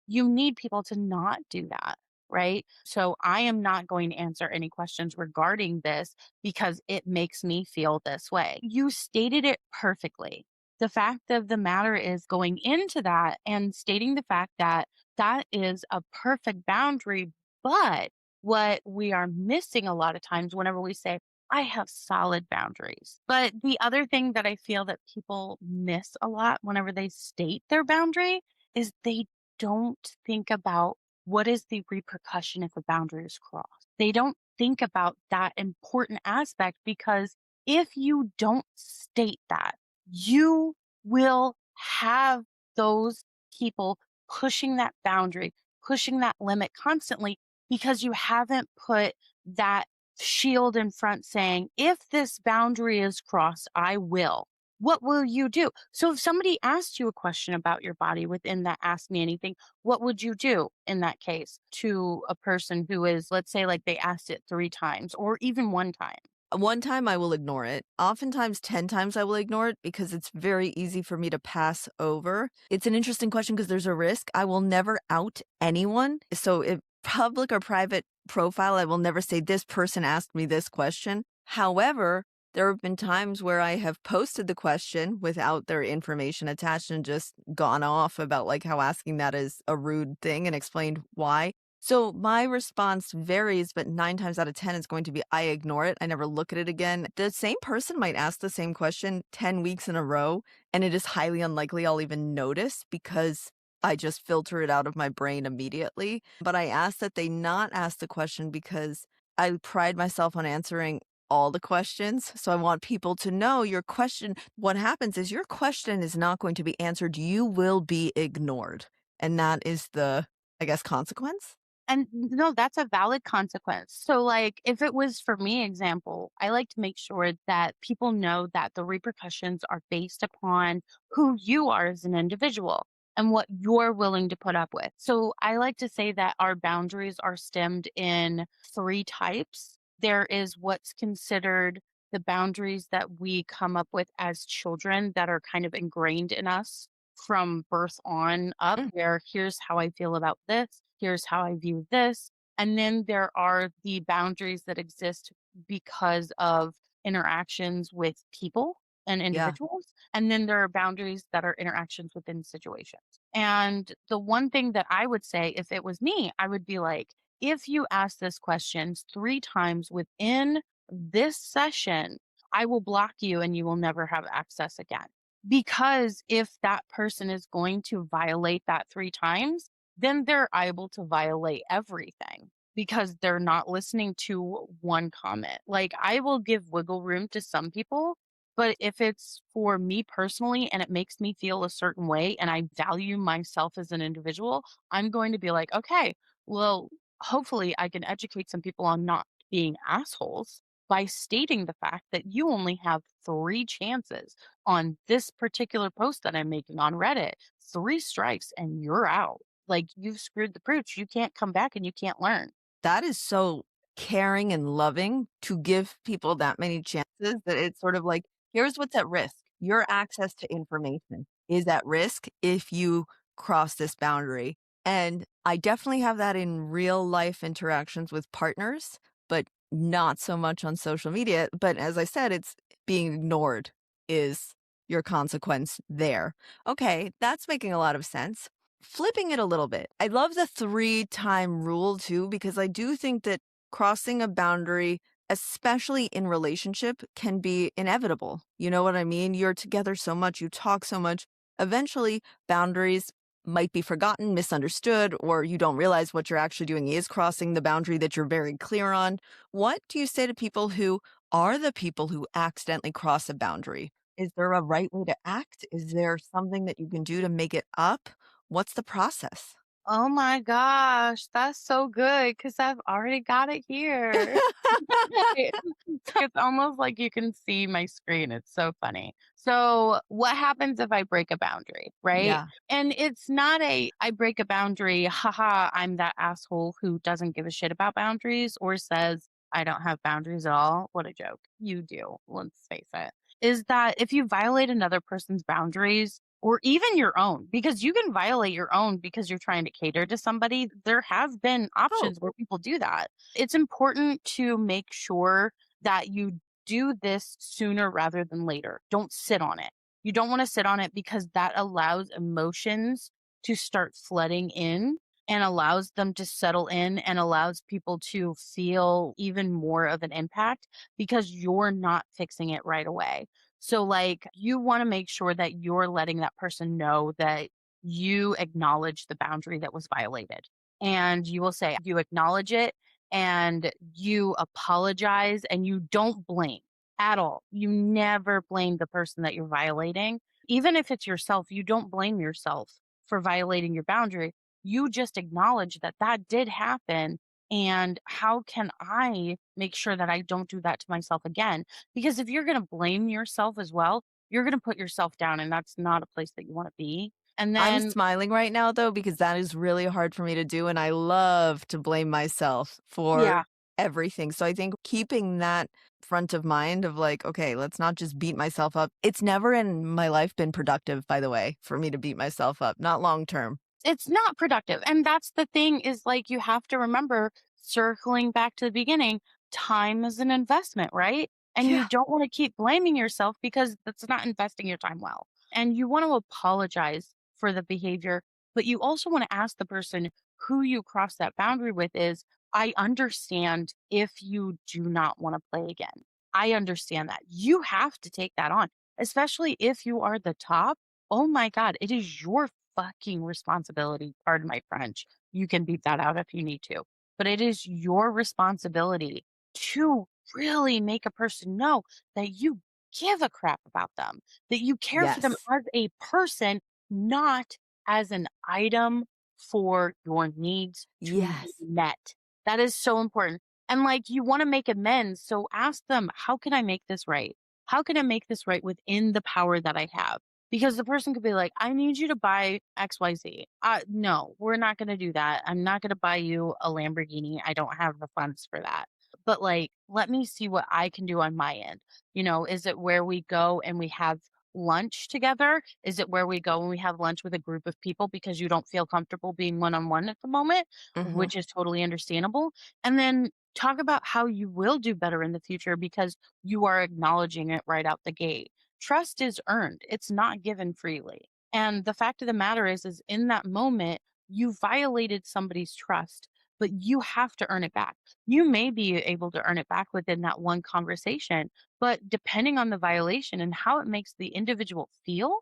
you need people to not do that, right? So I am not going to answer any questions regarding this because it makes me feel this way. You stated it perfectly. The fact of the matter is going into that and stating the fact that that is a perfect boundary. But what we are missing a lot of times whenever we say, I have solid boundaries. But the other thing that I feel that people miss a lot whenever they state their boundary is they don't think about what is the repercussion if a boundary is crossed? They don't think about that important aspect because if you don't state that, you will have those people pushing that boundary, pushing that limit constantly because you haven't put that shield in front saying, if this boundary is crossed, I will. What will you do? So if somebody asked you a question about your body within that Ask Me Anything, what would you do in that case to a person who is, let's say, like they asked it 3 times or even 1 time? One time I will ignore it. Oftentimes, 10 times I will ignore it because it's very easy for me to pass over. It's an interesting question because there's a risk. I will never out anyone. So, if public or private profile, I will never say this person asked me this question. However, there have been times where I have posted the question without their information attached and just gone off about like how asking that is a rude thing and explained why. So my response varies, but 9 times out of 10 is going to be I ignore it. I never look at it again. The same person might ask the same question 10 weeks in a row, and it is highly unlikely I'll even notice because I just filter it out of my brain immediately. But I ask that they not ask the question because I pride myself on answering all the questions. So I want people to know your question. What happens is your question is not going to be answered. You will be ignored. And that is the, I guess, consequence. And no, that's a valid consequence. So, like, if it was for me, example, I like to make sure that people know that the repercussions are based upon who you are as an individual and what you're willing to put up with. So, I like to say that our boundaries are stemmed in 3 types. There is what's considered the boundaries that we come up with as children that are kind of ingrained in us from birth on up, where here's how I feel about this, here's how I view this. And then there are the boundaries that exist because of interactions with people. and Yeah. individuals. And then there are boundaries that are interactions within situations. And the one thing that I would say, if it was me, I would be like, if you ask this questions 3 times within this session, I will block you and you will never have access again. Because if that person is going to violate that 3 times, then they're able to violate everything because they're not listening to one comment. Like, I will give wiggle room to some people, but if it's for me personally and it makes me feel a certain way and I value myself as an individual, I'm going to be like, okay, well, hopefully I can educate some people on not being assholes by stating the fact that you only have 3 chances on this particular post that I'm making on Reddit. 3 strikes and you're out. Like, you've screwed the pooch. You can't come back and you can't learn. That is so caring and loving to give people that many chances that it's sort of like, here's what's at risk. Your access to information is at risk if you cross this boundary. And I definitely have that in real life interactions with partners, but not so much on social media. But as I said, it's being ignored is your consequence there. Okay, that's making a lot of sense. Flipping it a little bit, I love the 3-time rule too, because I do think that crossing a boundary, especially in relationship, can be inevitable. You know what I mean? You're together so much, you talk so much. Eventually, boundaries might be forgotten, misunderstood, or you don't realize what you're actually doing is crossing the boundary that you're very clear on. What do you say to people who are the people who accidentally cross a boundary? Is there a right way to act? Is there something that you can do to make it up? What's the process? Oh my gosh, that's so good because I've already got it here. It's almost like you can see my screen. It's so funny. So, what happens if I break a boundary, right? Yeah. And it's not I break a boundary, haha, I'm that asshole who doesn't give a shit about boundaries or says, I don't have boundaries at all. What a joke. You do. Let's face it. Is that if you violate another person's boundaries, or even your own, because you can violate your own because you're trying to cater to somebody. There have been Oh, options where people do that. It's important to make sure that you do this sooner rather than later. Don't sit on it. You don't want to sit on it because that allows emotions to start flooding in and allows them to settle in and allows people to feel even more of an impact because you're not fixing it right away. So, like, you want to make sure that you're letting that person know that you acknowledge the boundary that was violated. And you will say, you acknowledge it and you apologize and you don't blame at all. You never blame the person that you're violating. Even if it's yourself, you don't blame yourself for violating your boundary. You just acknowledge that that did happen. And how can I make sure that I don't do that to myself again? Because if you're going to blame yourself as well, you're going to put yourself down, and that's not a place that you want to be. And I'm then, smiling right now though, because that is really hard for me to do. And I love to blame myself for yeah, everything. So I think keeping that front of mind of like, okay, let's not just beat myself up. It's never in my life been productive, by the way, for me to beat myself up, not long term. it's not productive. And that's the thing is like, you have to remember circling back to the beginning, time is an investment, right? And you Yeah. don't want to keep blaming yourself because that's not investing your time well. And you want to apologize for the behavior, but you also want to ask the person who you cross that boundary with is, I understand if you do not want to play again. I understand that. You have to take that on, especially if you are the top. Oh my God, it is your fucking responsibility. Pardon my French. You can beat that out if you need to. But it is your responsibility to really make a person know that you give a crap about them, that you care for them Yes. as a person, not as an item for your needs to be Yes. met. That is so important. And like, you want to make amends. So ask them, how can I make this right? How can I make this right within the power that I have? Because the person could be like, I need you to buy XYZ. No, we're not going to do that. I'm not going to buy you a Lamborghini. I don't have the funds for that. But like, let me see what I can do on my end. Is it where we go and we have lunch together? Is it where we go and we have lunch with a group of people because you don't feel comfortable being one on one at the moment, Hmm. which is totally understandable? And then talk about how you will do better in the future because you are acknowledging it right out the gate. trust is earned. It's not given freely. And the fact of the matter is in that moment, you violated somebody's trust, but you have to earn it back. You may be able to earn it back within that one conversation, but depending on the violation and how it makes the individual feel,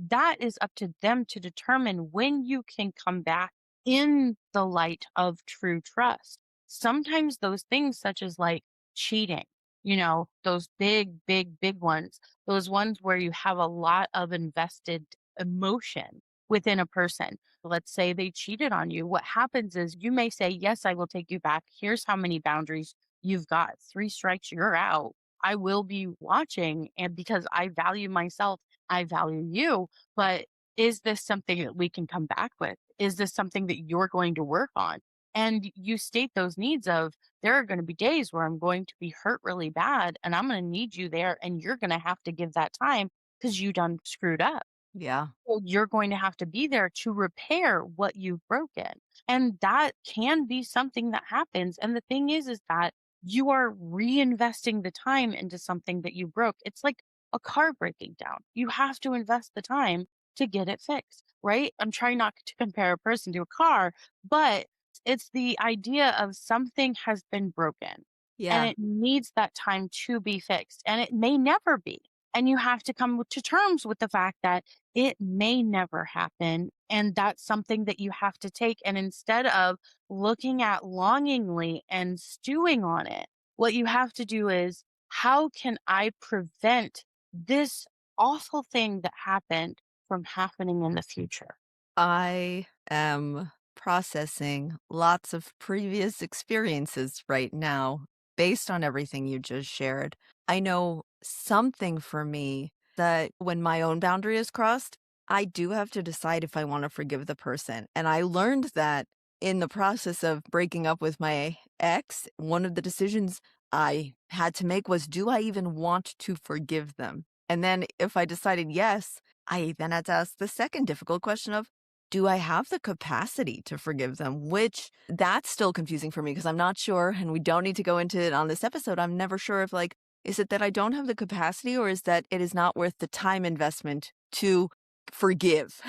that is up to them to determine when you can come back in the light of true trust. Sometimes those things, such as like cheating, those big, big, big ones, those ones where you have a lot of invested emotion within a person. Let's say they cheated on you. What happens is you may say, yes, I will take you back. Here's how many boundaries you've got. 3 strikes, you're out. I will be watching. And because I value myself, I value you. But is this something that we can come back with? Is this something that you're going to work on? And you state those needs of, there are going to be days where I'm going to be hurt really bad and I'm going to need you there and you're going to have to give that time because you done screwed up. Yeah. So you're going to have to be there to repair what you've broken. And that can be something that happens. And the thing is that you are reinvesting the time into something that you broke. It's like a car breaking down. You have to invest the time to get it fixed, right? I'm trying not to compare a person to a car, but it's the idea of something has been broken and Yeah. it needs that time to be fixed and it may never be. And you have to come to terms with the fact that it may never happen. And that's something that you have to take. And instead of looking at longingly and stewing on it, what you have to do is, how can I prevent this awful thing that happened from happening in the future? I am processing lots of previous experiences right now based on everything you just shared. I know something for me that when my own boundary is crossed, I do have to decide if I want to forgive the person. And I learned that in the process of breaking up with my ex, one of the decisions I had to make was, do I even want to forgive them? And then if I decided yes, I then had to ask the second difficult question of, do I have the capacity to forgive them? Which that's still confusing for me because I'm not sure, and we don't need to go into it on this episode. I'm never sure if, like, is it that I don't have the capacity or is that it is not worth the time investment to forgive?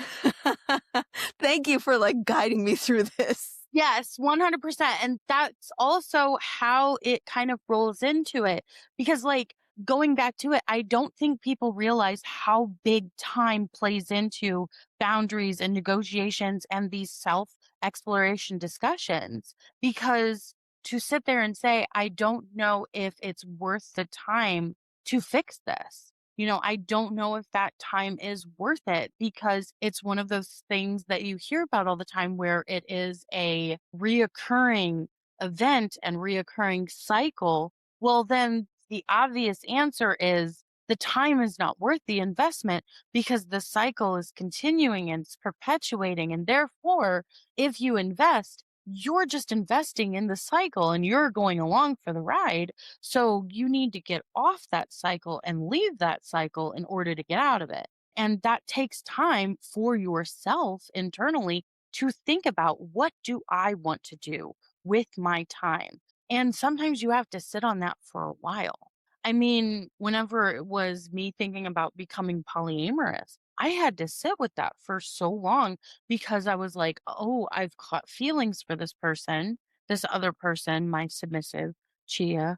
Thank you for like guiding me through this. Yes, 100%. And that's also how it kind of rolls into it. Because, like, going back to it, I don't think people realize how big time plays into boundaries and negotiations and these self exploration discussions. Because to sit there and say, I don't know if it's worth the time to fix this. I don't know if that time is worth it because it's one of those things that you hear about all the time where it is a reoccurring event and reoccurring cycle. Well, then the obvious answer is the time is not worth the investment because the cycle is continuing and it's perpetuating. And therefore, if you invest, you're just investing in the cycle and you're going along for the ride. So you need to get off that cycle and leave that cycle in order to get out of it. And that takes time for yourself internally to think about, what do I want to do with my time? And sometimes you have to sit on that for a while. I mean, whenever it was me thinking about becoming polyamorous, I had to sit with that for so long because I was like, oh, I've caught feelings for this other person, my submissive Chia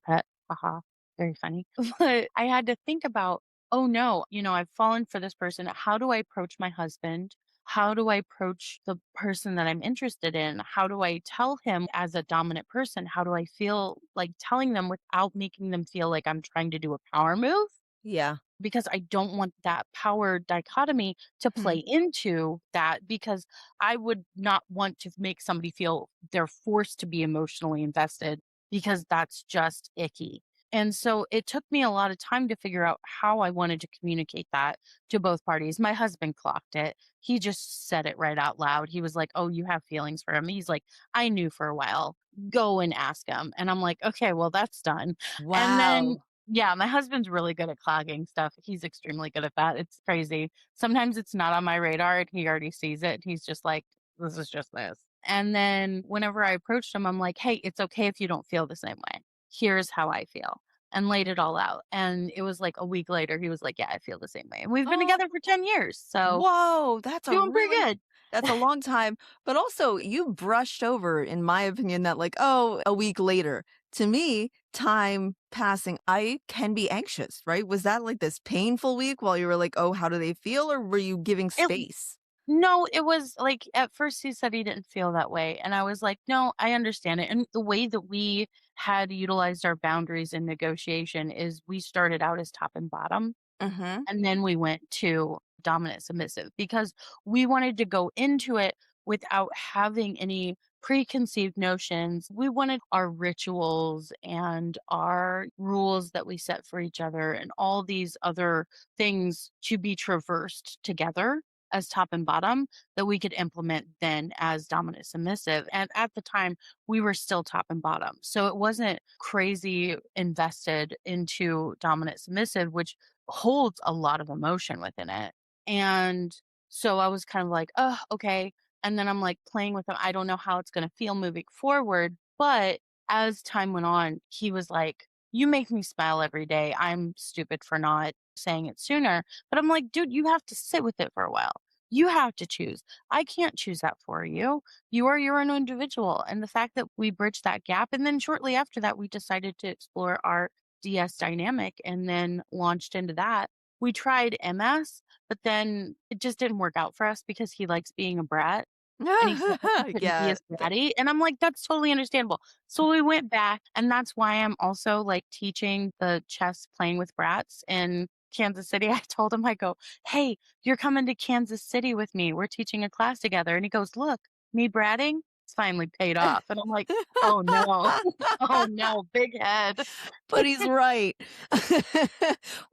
pet. Haha, very funny. But I had to think about, oh no, I've fallen for this person. How do I approach my husband? How do I approach the person that I'm interested in? How do I tell him as a dominant person? How do I feel like telling them without making them feel like I'm trying to do a power move? Yeah. Because I don't want that power dichotomy to Hmm. play into that because I would not want to make somebody feel they're forced to be emotionally invested because that's just icky. And so it took me a lot of time to figure out how I wanted to communicate that to both parties. My husband clocked it. He just said it right out loud. He was like, "Oh, you have feelings for him." He's like, "I knew for a while. Go and ask him." And I'm like, "Okay, well, that's done." And then Wow. yeah, my husband's really good at clogging stuff. He's extremely good at that. It's crazy. Sometimes it's not on my radar and he already sees it. He's just like, this is just this. And then whenever I approached him, I'm like, hey, it's okay if you don't feel the same way. Here's how I feel. and laid it all out. And it was like a week later, he was like, "Yeah, I feel the same way." And we've been Oh, together for 10 years. So whoa, doing pretty good. that's a long time, but also you brushed over, in my opinion, that like, oh, a week later. To me, time passing, I can be anxious, right? Was that like this painful week while you were like, oh, how do they feel? Or were you giving It space? No, it was like at first he said he didn't feel that way. And I was like, no, I understand it. And the way that we had utilized our boundaries in negotiation is we started out as top and bottom. Mm-hmm. And then we went to dominant submissive because we wanted to go into it without having any preconceived notions. We wanted our rituals and our rules that we set for each other and all these other things to be traversed together as top and bottom that we could implement then as dominant submissive. And at the time, we were still top and bottom. So it wasn't crazy invested into dominant submissive, which holds a lot of emotion within it. And so I was kind of like, oh, okay. And then I'm like playing with him. I don't know how it's going to feel moving forward. But as time went on, he was like, you make me smile every day. I'm stupid for not saying it sooner. But I'm like, dude, you have to sit with it for a while. You have to choose. I can't choose that for you. You are your own individual. And the fact that we bridged that gap, and then shortly after that, we decided to explore our DS dynamic and then launched into that. We tried MS, but then it just didn't work out for us because he likes being a brat and he felt like he couldn't be Yeah. as bratty. And I'm like, that's totally understandable. So we went back, and that's why I'm also like teaching the chess playing with brats in Kansas City. I told him, I go, hey, you're coming to Kansas City with me. We're teaching a class together. And he goes, look, me bratting, it's finally paid off. And I'm like, oh no, oh no, big head. But he's right.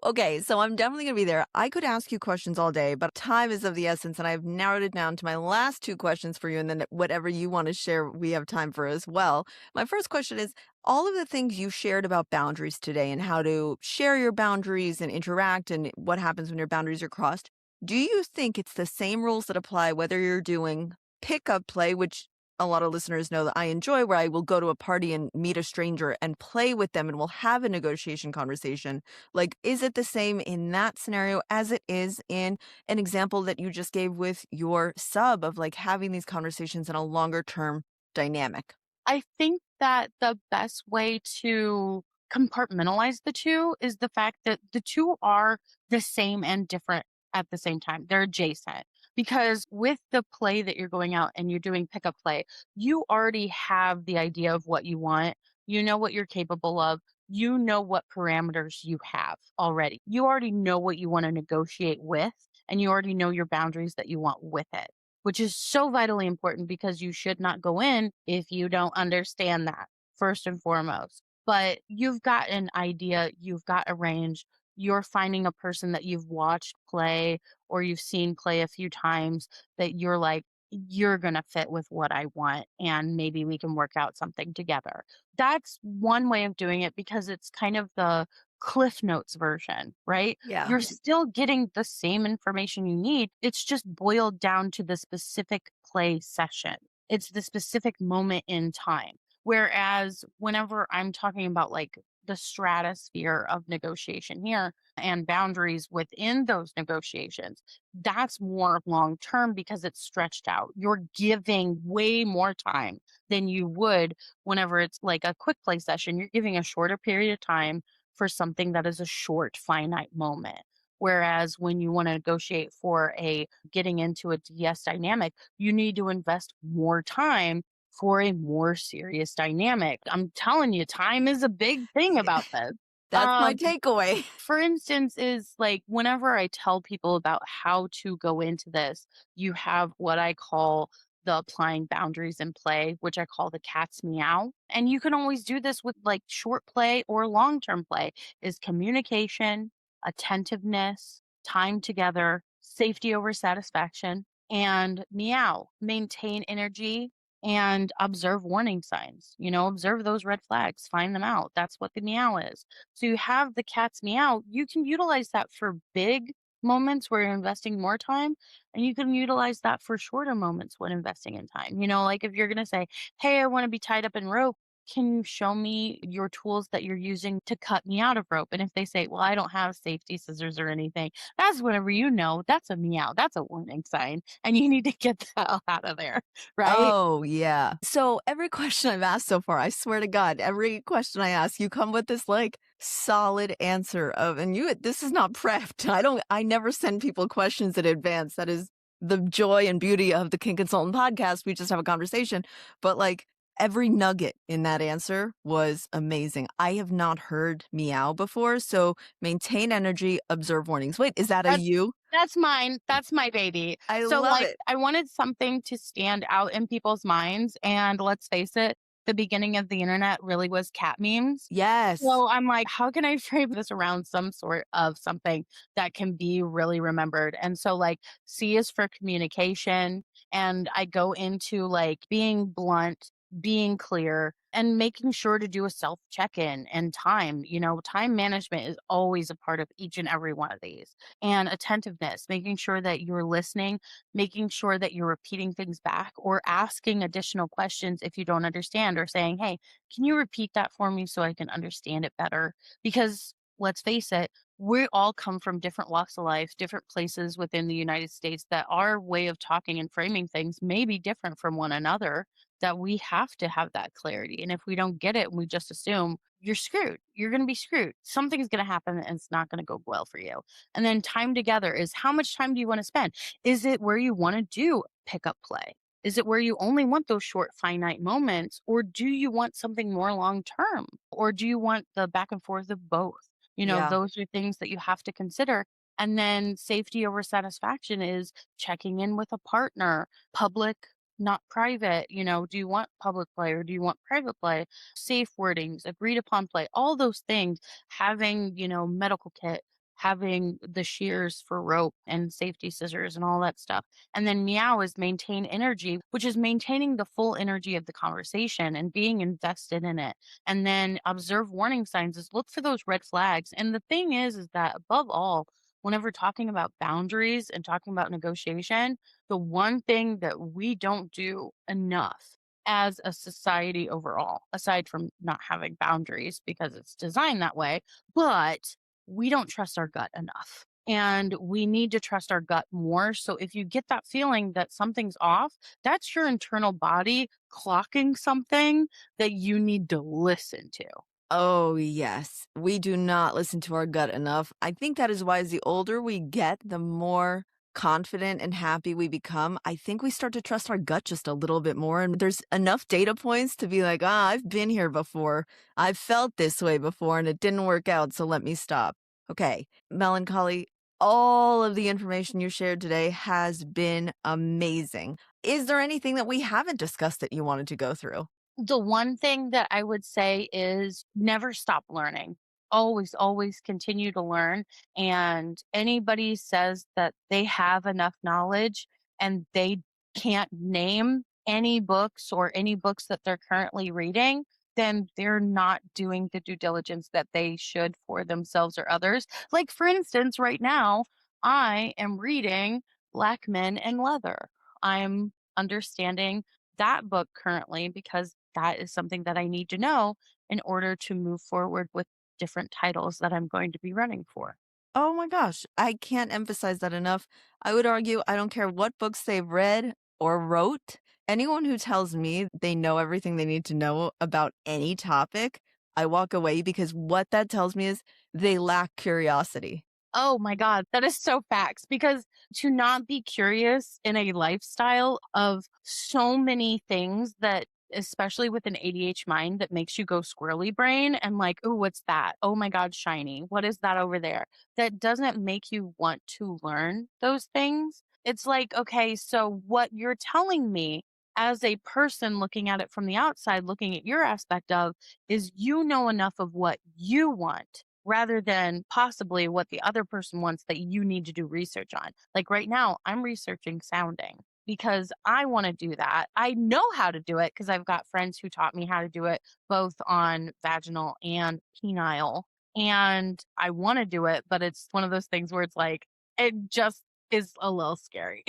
Okay, so I'm definitely gonna be there. I could ask you questions all day, but time is of the essence, and I've narrowed it down to my last two questions for you, and then whatever you want to share, we have time for as well. My first question is all of the things you shared about boundaries today and how to share your boundaries and interact and what happens when your boundaries are crossed. Do you think it's the same rules that apply whether you're doing pickup play, which a lot of listeners know that I enjoy, where I will go to a party and meet a stranger and play with them and we'll have a negotiation conversation. Like, is it the same in that scenario as it is in an example that you just gave with your sub of like having these conversations in a longer term dynamic? I think that the best way to compartmentalize the two is the fact that the two are the same and different at the same time. They're adjacent. Because with the play that you're going out and you're doing pickup play, you already have the idea of what you want. You know what you're capable of. You know what parameters you have already. You already know what you want to negotiate with, and you already know your boundaries that you want with it, which is so vitally important because you should not go in if you don't understand that first and foremost. But you've got an idea, you've got a range, you're finding a person that you've watched play or you've seen play a few times that you're like, you're going to fit with what I want, and maybe we can work out something together. That's one way of doing it because it's kind of the Cliff Notes version, right? Yeah. You're still getting the same information you need. It's just boiled down to the specific play session. It's the specific moment in time. Whereas whenever I'm talking about like the stratosphere of negotiation here and boundaries within those negotiations, that's more long term because it's stretched out. You're giving way more time than you would whenever it's like a quick play session. You're giving a shorter period of time for something that is a short, finite moment. Whereas when you want to negotiate for a getting into a DS dynamic, you need to invest more time for a more serious dynamic. I'm telling you, time is a big thing about this. That's my Um, takeaway. for instance, is like whenever I tell people about how to go into this, you have what I call the applying boundaries in play, which I call the CATS MEOW. And you can always do this with like short play or long term play is communication, attentiveness, time together, safety over satisfaction, and meow, maintain energy and observe warning signs. Observe those red flags, find them out. That's what the meow is. So you have the cat's meow. You can utilize that for big moments where you're investing more time, and you can utilize that for shorter moments when investing in time. Like if you're going to say, hey, I want to be tied up in rope, can you show me your tools that you're using to cut me out of rope? And if they say, well, I don't have safety scissors or anything, that's whenever you know that's a meow. That's a warning sign. And you need to get the hell out of there. Right. Oh, yeah. So every question I've asked so far, I swear to God, every question I ask, you come with this like solid answer of, and this is not prepped. I never send people questions in advance. That is the joy and beauty of the Kink Consultant podcast. We just have a conversation, but like every nugget in that answer was amazing. I have not heard meow before. So maintain energy, observe warnings. Wait, is that a That's you? that's mine. That's my baby. I So, love like, it. I wanted something to stand out in people's minds, and let's face it, the beginning of the internet really was cat memes. Yes. So, I'm like, "How can I frame this around some sort of something that can be really remembered?" And so, like, C is for communication, and I go into, like, being blunt, being clear, and making sure to do a self check-in and time. Time management is always a part of each and every one of these, and attentiveness, making sure that you're listening, making sure that you're repeating things back or asking additional questions if you don't understand, or saying, hey, can you repeat that for me so I can understand it better? Because let's face it, we all come from different walks of life, different places within the United States, that our way of talking and framing things may be different from one another, that we have to have that clarity. And if we don't get it and we just assume, you're screwed, you're going to be screwed. Something's going to happen and it's not going to go well for you. And then time together is, how much time do you want to spend? Is it where you want to do pickup play? Is it where you only want those short, finite moments? Or do you want something more long term? Or do you want the back and forth of both? Yeah. Those are things that you have to consider. And then safety over satisfaction is checking in with a partner, public, not private. Do you want public play or do you want private play? Safe wordings, agreed upon play, all those things, having, medical kit, having the shears for rope and safety scissors and all that stuff. And then meow is maintain energy, which is maintaining the full energy of the conversation and being invested in it. And then observe warning signs is look for those red flags. And the thing is that above all, whenever talking about boundaries and talking about negotiation, the one thing that we don't do enough as a society overall, aside from not having boundaries because it's designed that way, but we don't trust our gut enough. And we need to trust our gut more. So if you get that feeling that something's off, that's your internal body clocking something that you need to listen to. Oh, yes. We do not listen to our gut enough. I think that is why, as the older we get, the more confident and happy we become. I think we start to trust our gut just a little bit more. And there's enough data points to be like, I've been here before. I've felt this way before and it didn't work out. So let me stop. Okay. Melancholy, all of the information you shared today has been amazing. Is there anything that we haven't discussed that you wanted to go through? The one thing that I would say is never stop learning. Always, always continue to learn. And anybody says that they have enough knowledge and they can't name any books or any books that they're currently reading, then they're not doing the due diligence that they should for themselves or others. Like, for instance, right now, I am reading Black Men and Leather. I'm understanding that book currently because that is something that I need to know in order to move forward with different titles that I'm going to be running for. Oh my gosh, I can't emphasize that enough. I would argue I don't care what books they've read or wrote. Anyone who tells me they know everything they need to know about any topic, I walk away because what that tells me is they lack curiosity. Oh my God, that is so facts, because to not be curious in a lifestyle of so many things that, especially with an ADH mind that makes you go squirrely brain and like, oh, what's that? Oh my God, shiny. What is that over there? That doesn't make you want to learn those things. It's like, okay, so what you're telling me as a person looking at it from the outside, looking at your aspect of, is you know enough of what you want rather than possibly what the other person wants that you need to do research on. Like right now, I'm researching sounding because I want to do that. I know how to do it because I've got friends who taught me how to do it both on vaginal and penile. And I want to do it, but it's one of those things where it's like, it just is a little scary.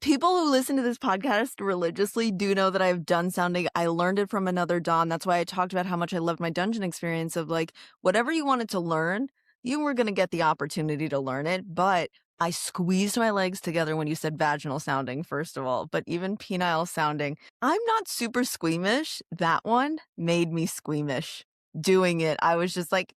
People who listen to this podcast religiously do know that I've done sounding. I learned it from another Don. That's why I talked about how much I loved my dungeon experience of like, whatever you wanted to learn, you were going to get the opportunity to learn it. But I squeezed my legs together when you said vaginal sounding, first of all, but even penile sounding. I'm not super squeamish. That one made me squeamish. Doing it, I was just like,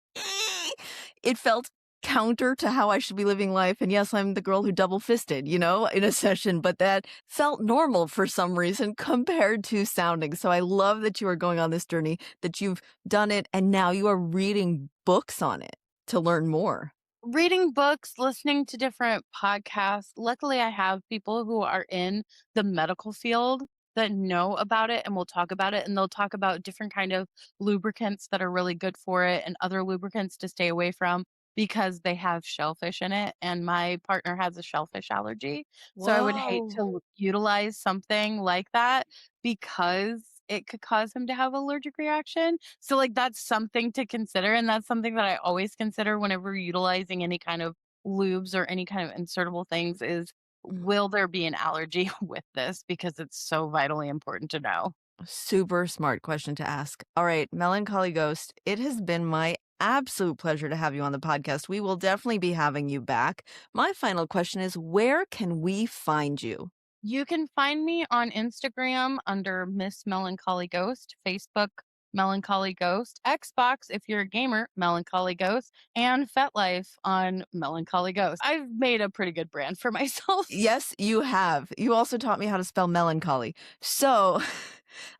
it felt counter to how I should be living life. And yes, I'm the girl who double fisted, in a session, but that felt normal for some reason compared to sounding. So I love that you are going on this journey, that you've done it, and now you are reading books on it to learn more. Reading books, listening to different podcasts. Luckily, I have people who are in the medical field that know about it and will talk about it, and they'll talk about different kind of lubricants that are really good for it and other lubricants to stay away from because they have shellfish in it, and my partner has a shellfish allergy. So I would hate Whoa. to utilize something like that because it could cause him to have allergic reaction. So, like, that's something to consider, and that's something that I always consider whenever utilizing any kind of lubes or any kind of insertable things is, will there be an allergy with this? Because it's so vitally important to know. Super smart question to ask. All right, Melancholy Ghost, it has been my absolute pleasure to have you on the podcast. We will definitely be having you back. My final question is, where can we find you? You can find me on Instagram under Miss Melancholy Ghost, Facebook Melancholy Ghost, Xbox if you're a gamer, Melancholy Ghost, and FetLife on Melancholy Ghost. I've made a pretty good brand for myself. Yes, you have. You also taught me how to spell melancholy. So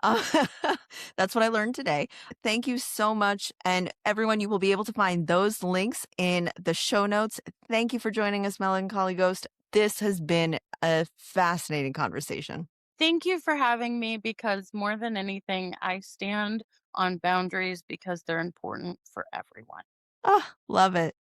uh, that's what I learned today. Thank you so much. And everyone, you will be able to find those links in the show notes. Thank you for joining us, Melancholy Ghost. This has been a fascinating conversation. Thank you for having me because more than anything, I stand on boundaries because they're important for everyone. Oh, love it.